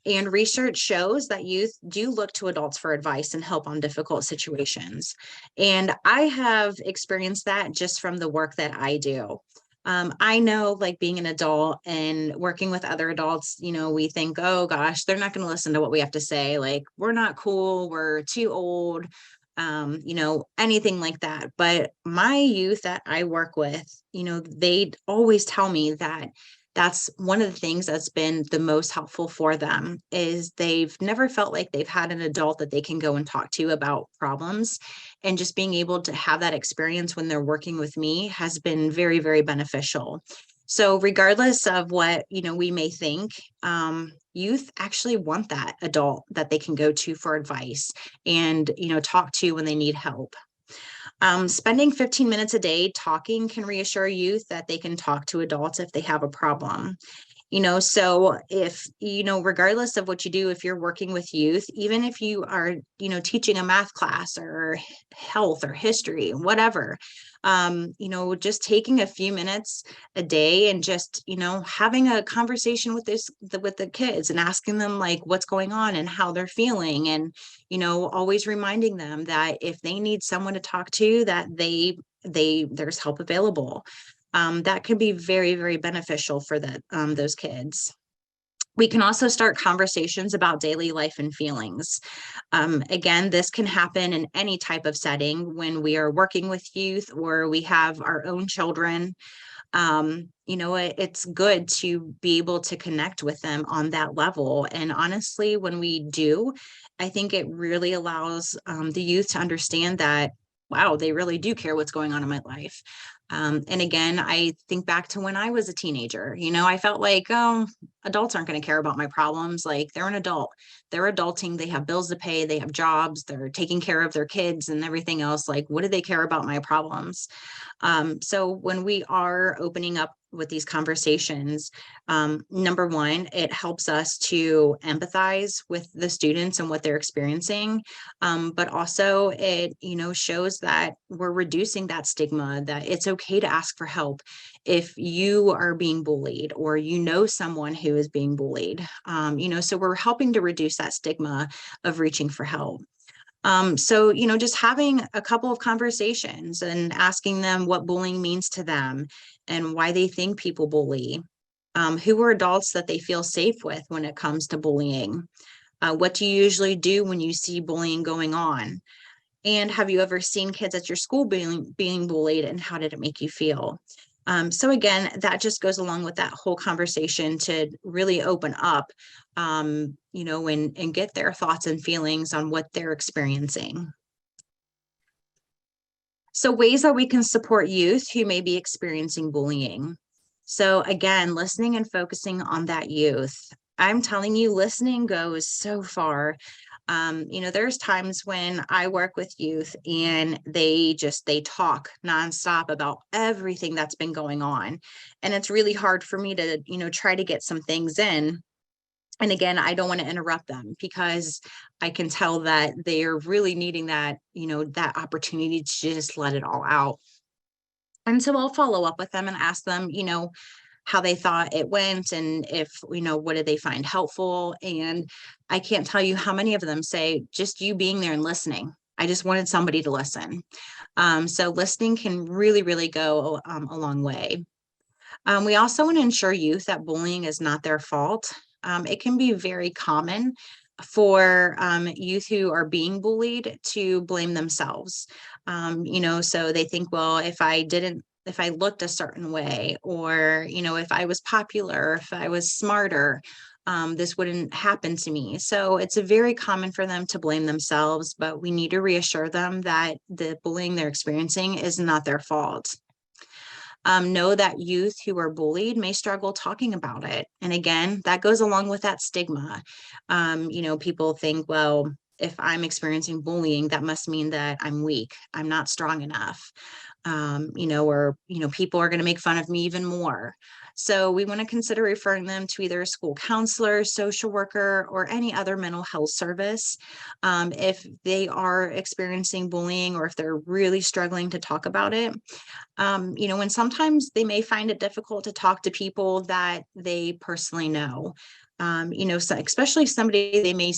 S1: And research shows that youth do look to adults for advice and help on difficult situations. And I have experienced that just from the work that I do. I know, like, being an adult and working with other adults, we think, oh gosh, they're not going to listen to what we have to say. Like, we're not cool, we're too old, anything like that. But my youth that I work with, they always tell me that that's one of the things that's been the most helpful for them is they've never felt like they've had an adult that they can go and talk to about problems. And just being able to have that experience when they're working with me has been very, very beneficial. So regardless of what, we may think, youth actually want that adult that they can go to for advice and, talk to when they need help. Spending 15 minutes a day talking can reassure youth that they can talk to adults if they have a problem. So if, regardless of what you do, if you're working with youth, even if you are, teaching a math class or health or history, whatever, just taking a few minutes a day and just, having a conversation with with the kids and asking them like what's going on and how they're feeling. And, always reminding them that if they need someone to talk to, that there's help available. That can be very, very beneficial for those kids. We can also start conversations about daily life and feelings. Again, this can happen in any type of setting when we are working with youth or we have our own children. It's good to be able to connect with them on that level. And honestly, when we do, I think it really allows the youth to understand that, wow, they really do care what's going on in my life. And again, I think back to when I was a teenager, I felt like, oh, adults aren't going to care about my problems. Like, they're an adult, they're adulting, they have bills to pay, they have jobs, they're taking care of their kids and everything else. Like, what do they care about my problems? So when we are opening up with these conversations, number one, it helps us to empathize with the students and what they're experiencing. But also it, shows that we're reducing that stigma, that it's okay to ask for help if you are being bullied or someone who is being bullied. So we're helping to reduce that stigma of reaching for help. So, just having a couple of conversations and asking them what bullying means to them and why they think people bully. Who are adults that they feel safe with when it comes to bullying? What do you usually do when you see bullying going on? And have you ever seen kids at your school being bullied, and how did it make you feel? So again, that just goes along with that whole conversation to really open up, and get their thoughts and feelings on what they're experiencing. So ways that we can support youth who may be experiencing bullying. So again, listening and focusing on that youth. I'm telling you, listening goes so far. There's times when I work with youth and they talk nonstop about everything that's been going on. And it's really hard for me to, try to get some things in. And again, I don't want to interrupt them because I can tell that they are really needing that, that opportunity to just let it all out. And so I'll follow up with them and ask them, how they thought it went and if, what did they find helpful. And I can't tell you how many of them say, just you being there and listening. I just wanted somebody to listen. So listening can really, really go a long way. We also want to ensure youth that bullying is not their fault. It can be very common for youth who are being bullied to blame themselves. So they think, well, if I looked a certain way, or, if I was popular, if I was smarter, this wouldn't happen to me. So it's very common for them to blame themselves, but we need to reassure them that the bullying they're experiencing is not their fault. Know that youth who are bullied may struggle talking about it. And again, that goes along with that stigma. People think, well, if I'm experiencing bullying, that must mean that I'm weak. I'm not strong enough. Or, people are going to make fun of me even more. So we want to consider referring them to either a school counselor, social worker, or any other mental health service. If they are experiencing bullying or if they're really struggling to talk about it, and sometimes they may find it difficult to talk to people that they personally know. So especially somebody they may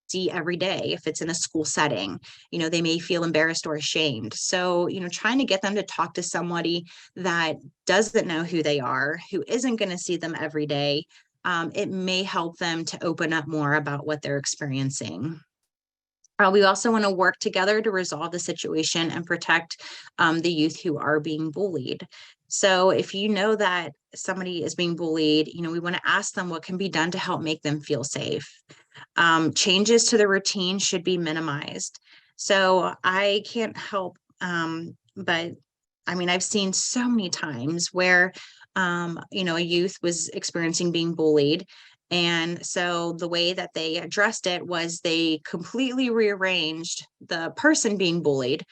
S1: see every day. If it's in a school setting, they may feel embarrassed or ashamed. So, trying to get them to talk to somebody that doesn't know who they are, who isn't going to see them every day, it may help them to open up more about what they're experiencing. We also want to work together to resolve the situation and protect the youth who are being bullied. So if you know that somebody is being bullied, we want to ask them what can be done to help make them feel safe. Changes to the routine should be minimized. So I can't help, but I mean, I've seen so many times where, a youth was experiencing being bullied. And so the way that they addressed it was they completely rearranged the person being bullied,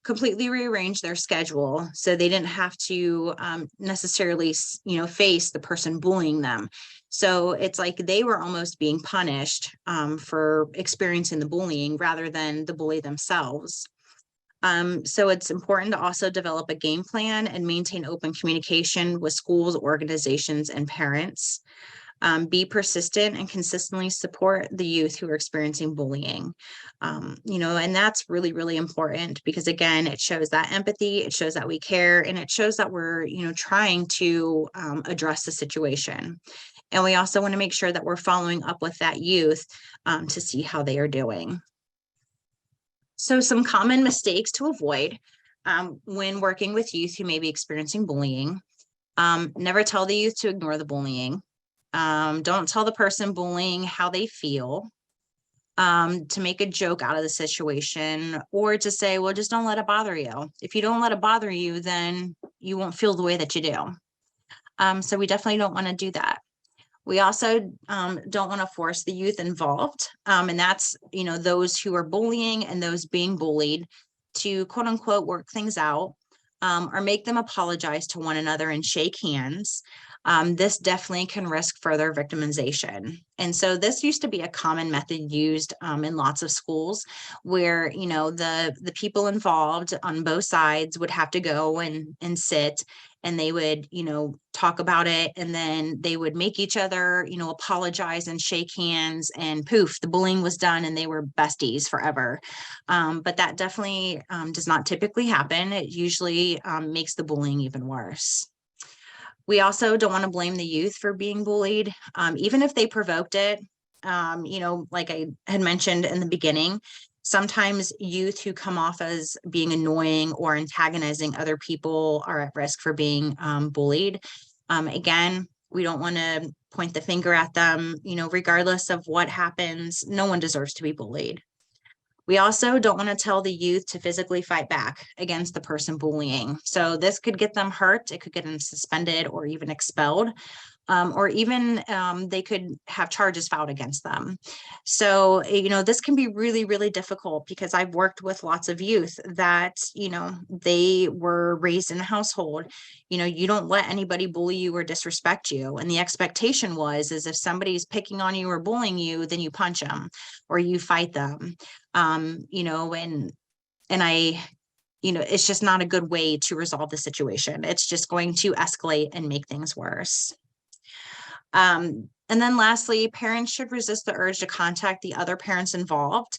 S1: completely rearranged their schedule. So they didn't have to necessarily, face the person bullying them. So it's like they were almost being punished for experiencing the bullying rather than the bully themselves. So it's important to also develop a game plan and maintain open communication with schools, organizations, and parents. Be persistent and consistently support the youth who are experiencing bullying. And that's really, really important because again, it shows that empathy, it shows that we care, and it shows that we're, trying to address the situation. And we also want to make sure that we're following up with that youth to see how they are doing. So some common mistakes to avoid when working with youth who may be experiencing bullying. Never tell the youth to ignore the bullying. Don't tell the person bullying how they feel. To make a joke out of the situation or to say, well, just don't let it bother you. If you don't let it bother you, then you won't feel the way that you do. So we definitely don't want to do that. We also don't want to force the youth involved. And that's, those who are bullying and those being bullied to quote unquote work things out or make them apologize to one another and shake hands. This definitely can risk further victimization. And so this used to be a common method used in lots of schools where, the people involved on both sides would have to go and sit and they would, talk about it and then they would make each other, apologize and shake hands and poof, the bullying was done and they were besties forever. But that definitely does not typically happen. It usually makes the bullying even worse. We also don't want to blame the youth for being bullied, even if they provoked it. Like I had mentioned in the beginning, sometimes youth who come off as being annoying or antagonizing other people are at risk for being bullied. Again, we don't want to point the finger at them, regardless of what happens, no one deserves to be bullied. We also don't want to tell the youth to physically fight back against the person bullying. So this could get them hurt. It could get them suspended or even expelled. Or even they could have charges filed against them. So, this can be really, really difficult because I've worked with lots of youth that, they were raised in a household, you don't let anybody bully you or disrespect you. And the expectation is if somebody's picking on you or bullying you, then you punch them or you fight them, and I, it's just not a good way to resolve the situation. It's just going to escalate and make things worse. And then lastly, parents should resist the urge to contact the other parents involved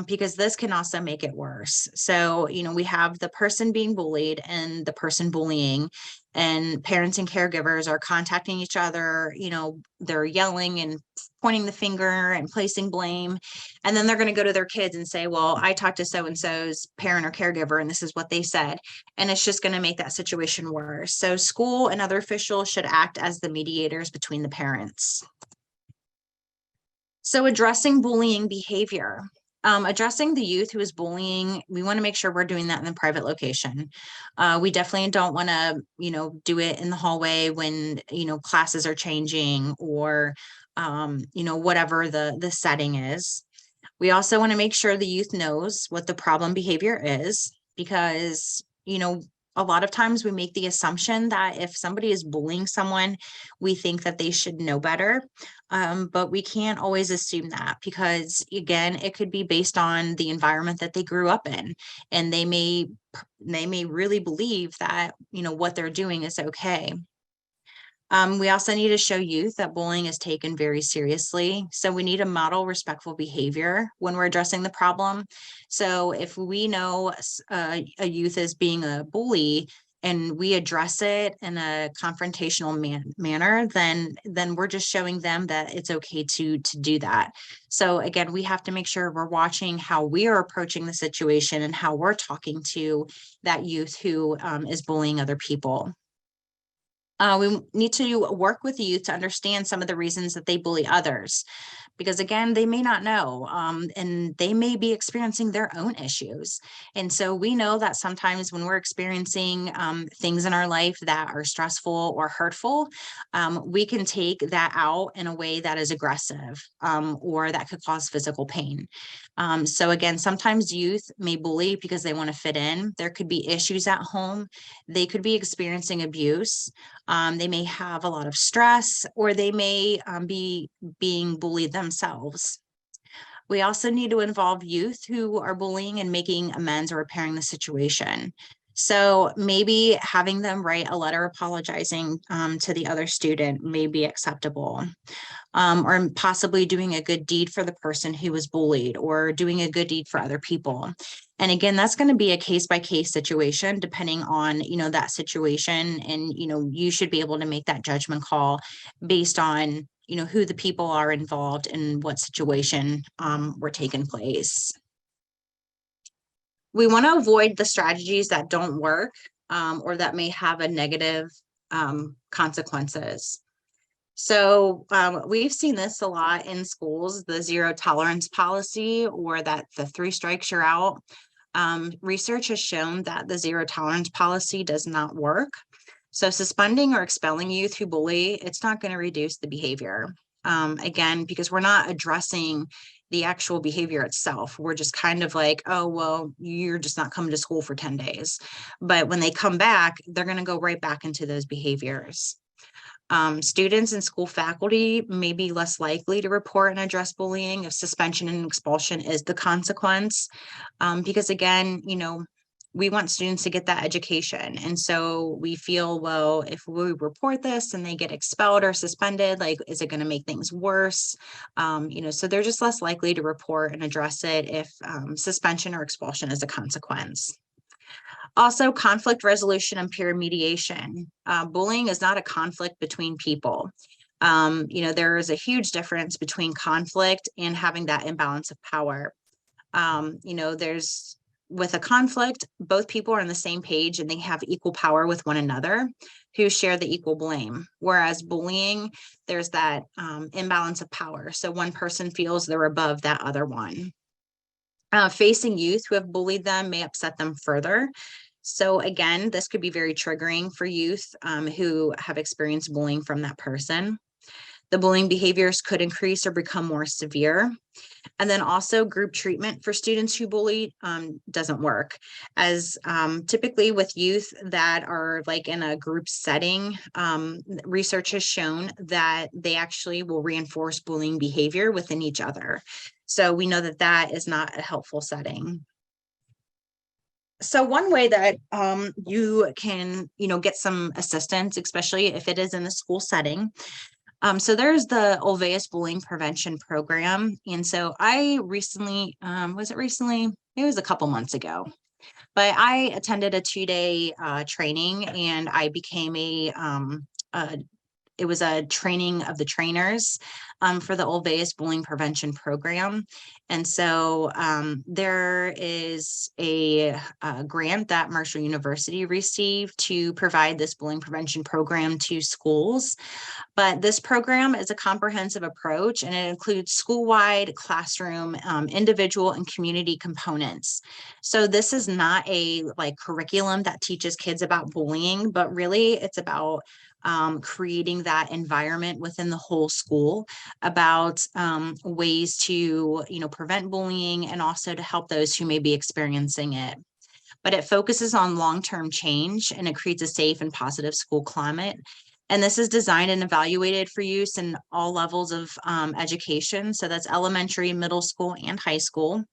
S1: because this can also make it worse. So, we have the person being bullied and the person bullying, and parents and caregivers are contacting each other, they're yelling and pointing the finger and placing blame. And then they're going to go to their kids and say, well, I talked to so-and-so's parent or caregiver, and this is what they said. And it's just going to make that situation worse. So school and other officials should act as the mediators between the parents. So addressing bullying behavior. Addressing the youth who is bullying, we want to make sure we're doing that in the private location. We definitely don't want to, do it in the hallway when, classes are changing or, whatever the setting is. We also want to make sure the youth knows what the problem behavior is, because, a lot of times we make the assumption that if somebody is bullying someone, we think that they should know better. But we can't always assume that, because again, it could be based on the environment that they grew up in, and they may really believe that, what they're doing is okay. We also need to show youth that bullying is taken very seriously. So we need to model respectful behavior when we're addressing the problem. So if we know a youth is being a bully and we address it in a confrontational manner, then we're just showing them that it's okay to do that. So again, we have to make sure we're watching how we are approaching the situation and how we're talking to that youth who is bullying other people. We need to work with youth to understand some of the reasons that they bully others, because again, they may not know, and they may be experiencing their own issues. And so we know that sometimes when we're experiencing things in our life that are stressful or hurtful, we can take that out in a way that is aggressive, or that could cause physical pain. So again, sometimes youth may bully because they want to fit in. There could be issues at home. They could be experiencing abuse. They may have a lot of stress, or they may be being bullied themselves. We also need to involve youth who are bullying and making amends or repairing the situation. So maybe having them write a letter apologizing to the other student may be acceptable, or possibly doing a good deed for the person who was bullied, or doing a good deed for other people. And again, that's going to be a case by case situation depending on, that situation. And, you should be able to make that judgment call based on, who the people are involved and what situation were taking place. We want to avoid the strategies that don't work, or that may have a negative consequences. So we've seen this a lot in schools, the zero tolerance policy, or that the 3 strikes you're out. Research has shown that the zero tolerance policy does not work. So suspending or expelling youth who bully, it's not going to reduce the behavior. Again, because we're not addressing the actual behavior itself. We're just kind of like, oh, well, you're just not coming to school for 10 days. But when they come back, they're going to go right back into those behaviors. Students and school faculty may be less likely to report and address bullying if suspension and expulsion is the consequence. Because again, we want students to get that education. And so we feel, well, if we report this and they get expelled or suspended, like, is it going to make things worse? So they're just less likely to report and address it if suspension or expulsion is a consequence. Also, conflict resolution and peer mediation. Bullying is not a conflict between people. There is a huge difference between conflict and having that imbalance of power. There's, with a conflict, both people are on the same page and they have equal power with one another, who share the equal blame. Whereas bullying, there's that imbalance of power. So one person feels they're above that other one. Facing youth who have bullied them may upset them further. So again, this could be very triggering for youth who have experienced bullying from that person. The bullying behaviors could increase or become more severe. And then also group treatment for students who bully doesn't work, as typically with youth that are like in a group setting, research has shown that they actually will reinforce bullying behavior within each other. So we know that that is not a helpful setting. So one way that you can, get some assistance, especially if it is in a school setting. So there's the Ulvaeus Bullying Prevention Program. And so I recently, it was a couple months ago, but I attended a 2-day training, and I became it was a training of the trainers for the Ulvaeus Bullying Prevention Program. And so there is a grant that Marshall University received to provide this bullying prevention program to schools. But this program is a comprehensive approach, and it includes school-wide, classroom, individual, and community components. So this is not a curriculum that teaches kids about bullying, but really it's about creating that environment within the whole school about ways to, prevent bullying and also to help those who may be experiencing it. But it focuses on long-term change and it creates a safe and positive school climate. And this is designed and evaluated for use in all levels of education. So that's elementary, middle school, and high school.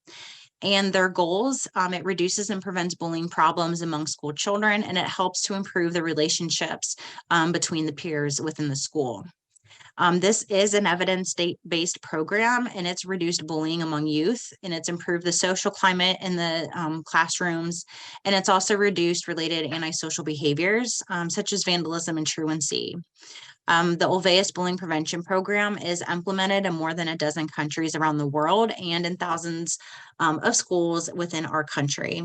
S1: And their goals, it reduces and prevents bullying problems among school children, and it helps to improve the relationships between the peers within the school. This is an evidence-based program, and it's reduced bullying among youth, and it's improved the social climate in the classrooms, and it's also reduced related antisocial behaviors such as vandalism and truancy. The Ulvaeus Bullying Prevention Program is implemented in more than a dozen countries around the world and in thousands of schools within our country.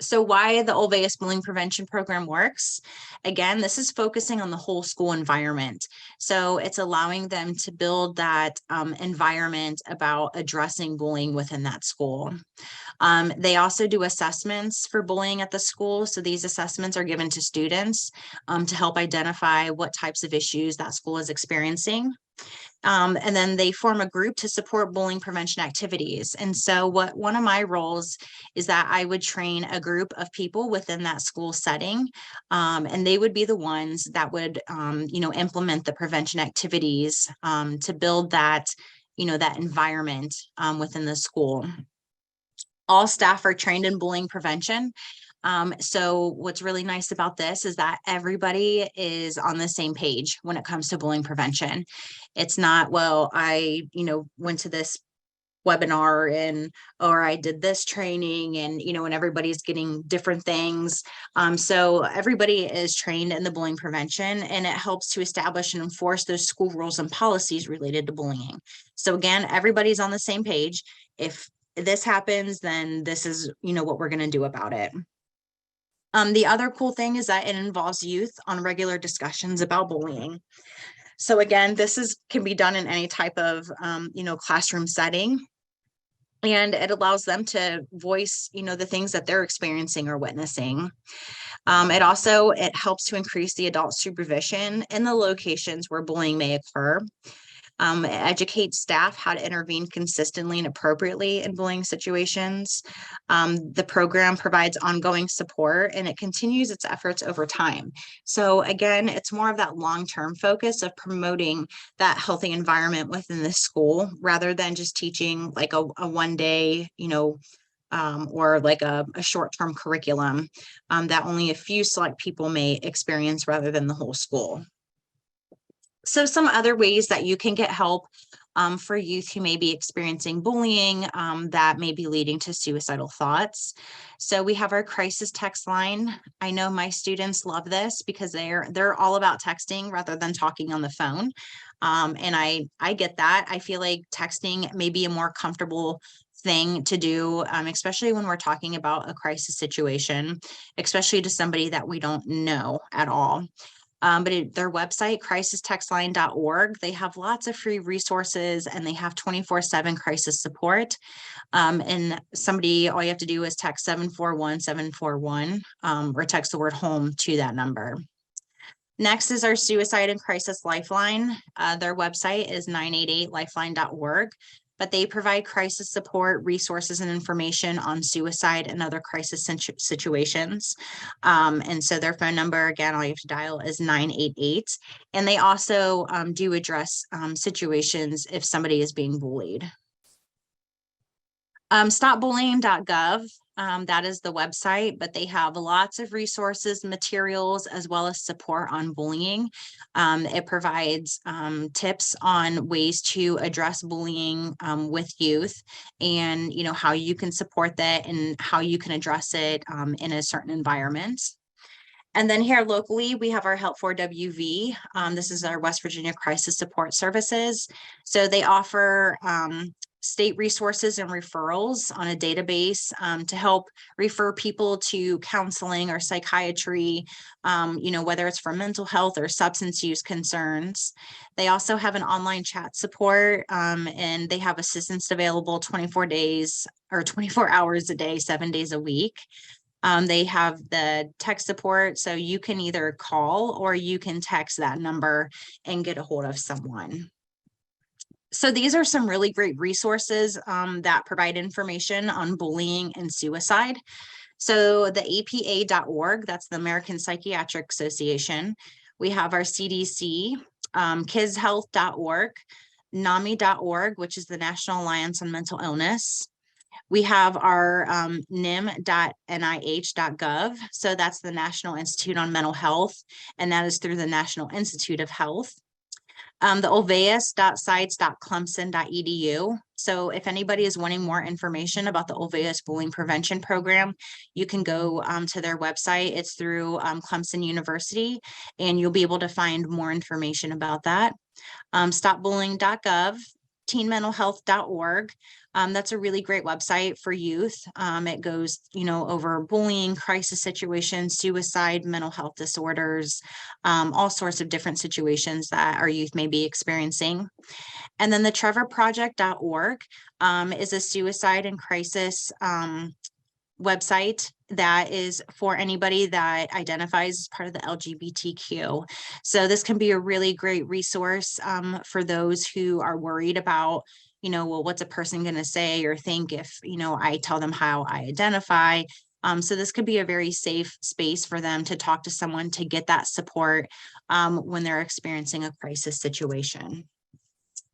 S1: So why the Ulvaeus Bullying Prevention Program works? Again, this is focusing on the whole school environment. So it's allowing them to build that environment about addressing bullying within that school. They also do assessments for bullying at the school. So these assessments are given to students to help identify what types of issues that school is experiencing. And then they form a group to support bullying prevention activities. And so one of my roles is that I would train a group of people within that school setting, and they would be the ones that would, implement the prevention activities to build that, that environment within the school. All staff are trained in bullying prevention. So what's really nice about this is that everybody is on the same page when it comes to bullying prevention. It's not, well, I, went to this webinar or I did this training and everybody's getting different things. So everybody is trained in the bullying prevention, and it helps to establish and enforce those school rules and policies related to bullying. So again, everybody's on the same page. If this happens, then this is, what we're going to do about it. The other cool thing is that it involves youth on regular discussions about bullying. So again, can be done in any type of, classroom setting. And it allows them to voice, the things that they're experiencing or witnessing. It helps to increase the adult supervision in the locations where bullying may occur. It educates staff how to intervene consistently and appropriately in bullying situations. The program provides ongoing support, and it continues its efforts over time. So again, it's more of that long-term focus of promoting that healthy environment within the school rather than just teaching like a one-day, or like a short-term curriculum that only a few select people may experience rather than the whole school. So some other ways that you can get help for youth who may be experiencing bullying that may be leading to suicidal thoughts. So we have our crisis text line. I know my students love this because they're all about texting rather than talking on the phone. And I get that. I feel like texting may be a more comfortable thing to do, especially when we're talking about a crisis situation, especially to somebody that we don't know at all. But their website, crisistextline.org, they have lots of free resources and they have 24/7 crisis support. And all you have to do is text 741-741 or text the word home to that number. Next is our Suicide and Crisis Lifeline. Their website is 988lifeline.org. But they provide crisis support, resources, and information on suicide and other crisis situations. And so their phone number, again, all you have to dial is 988. And they also do address situations if somebody is being bullied. Stopbullying.gov, that is the website, but they have lots of resources, materials, as well as support on bullying. It provides tips on ways to address bullying with youth and, how you can support that and how you can address it in a certain environment. And then here locally, we have our Help for WV. This is our West Virginia Crisis Support Services. So they offer state resources and referrals on a database to help refer people to counseling or psychiatry, whether it's for mental health or substance use concerns. They also have an online chat support and they have assistance available 24 days or 24 hours a day, 7 days a week. They have the text support, so you can either call or you can text that number and get a hold of someone. So these are some really great resources that provide information on bullying and suicide. So the APA.org, that's the American Psychiatric Association. We have our CDC, kidshealth.org, NAMI.org, which is the National Alliance on Mental Illness. We have our nim.nih.gov. So that's the National Institute on Mental Health, and that is through the National Institute of Health. The ulvaeus.sites.clemson.edu. So if anybody is wanting more information about the Ulvaeus Bullying Prevention Program, you can go to their website. It's through Clemson University, and you'll be able to find more information about that. Stopbullying.gov, teenmentalhealth.org. That's a really great website for youth. It goes, over bullying, crisis situations, suicide, mental health disorders, all sorts of different situations that our youth may be experiencing. And then the trevorproject.org is a suicide and crisis website that is for anybody that identifies as part of the LGBTQ. So this can be a really great resource for those who are worried about, well, what's a person going to say or think if, I tell them how I identify. So this could be a very safe space for them to talk to someone to get that support when they're experiencing a crisis situation.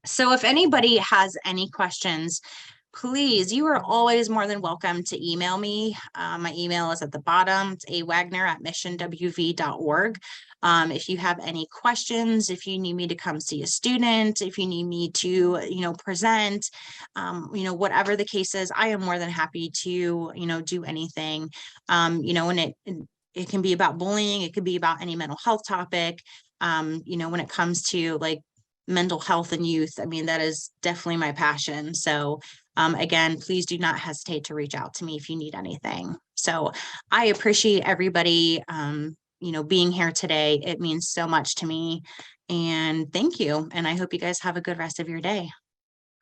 S1: So if anybody has any questions, please, you are always more than welcome to email me. My email is at the bottom. It's awagner@missionwv.org. If you have any questions, if you need me to come see a student, if you need me to, present, whatever the case is, I am more than happy to, do anything. And it can be about bullying. It could be about any mental health topic. When it comes to like mental health and youth, I mean, that is definitely my passion. So again, please do not hesitate to reach out to me if you need anything. So I appreciate everybody, being here today. It means so much to me. And thank you. And I hope you guys have a good rest of your day.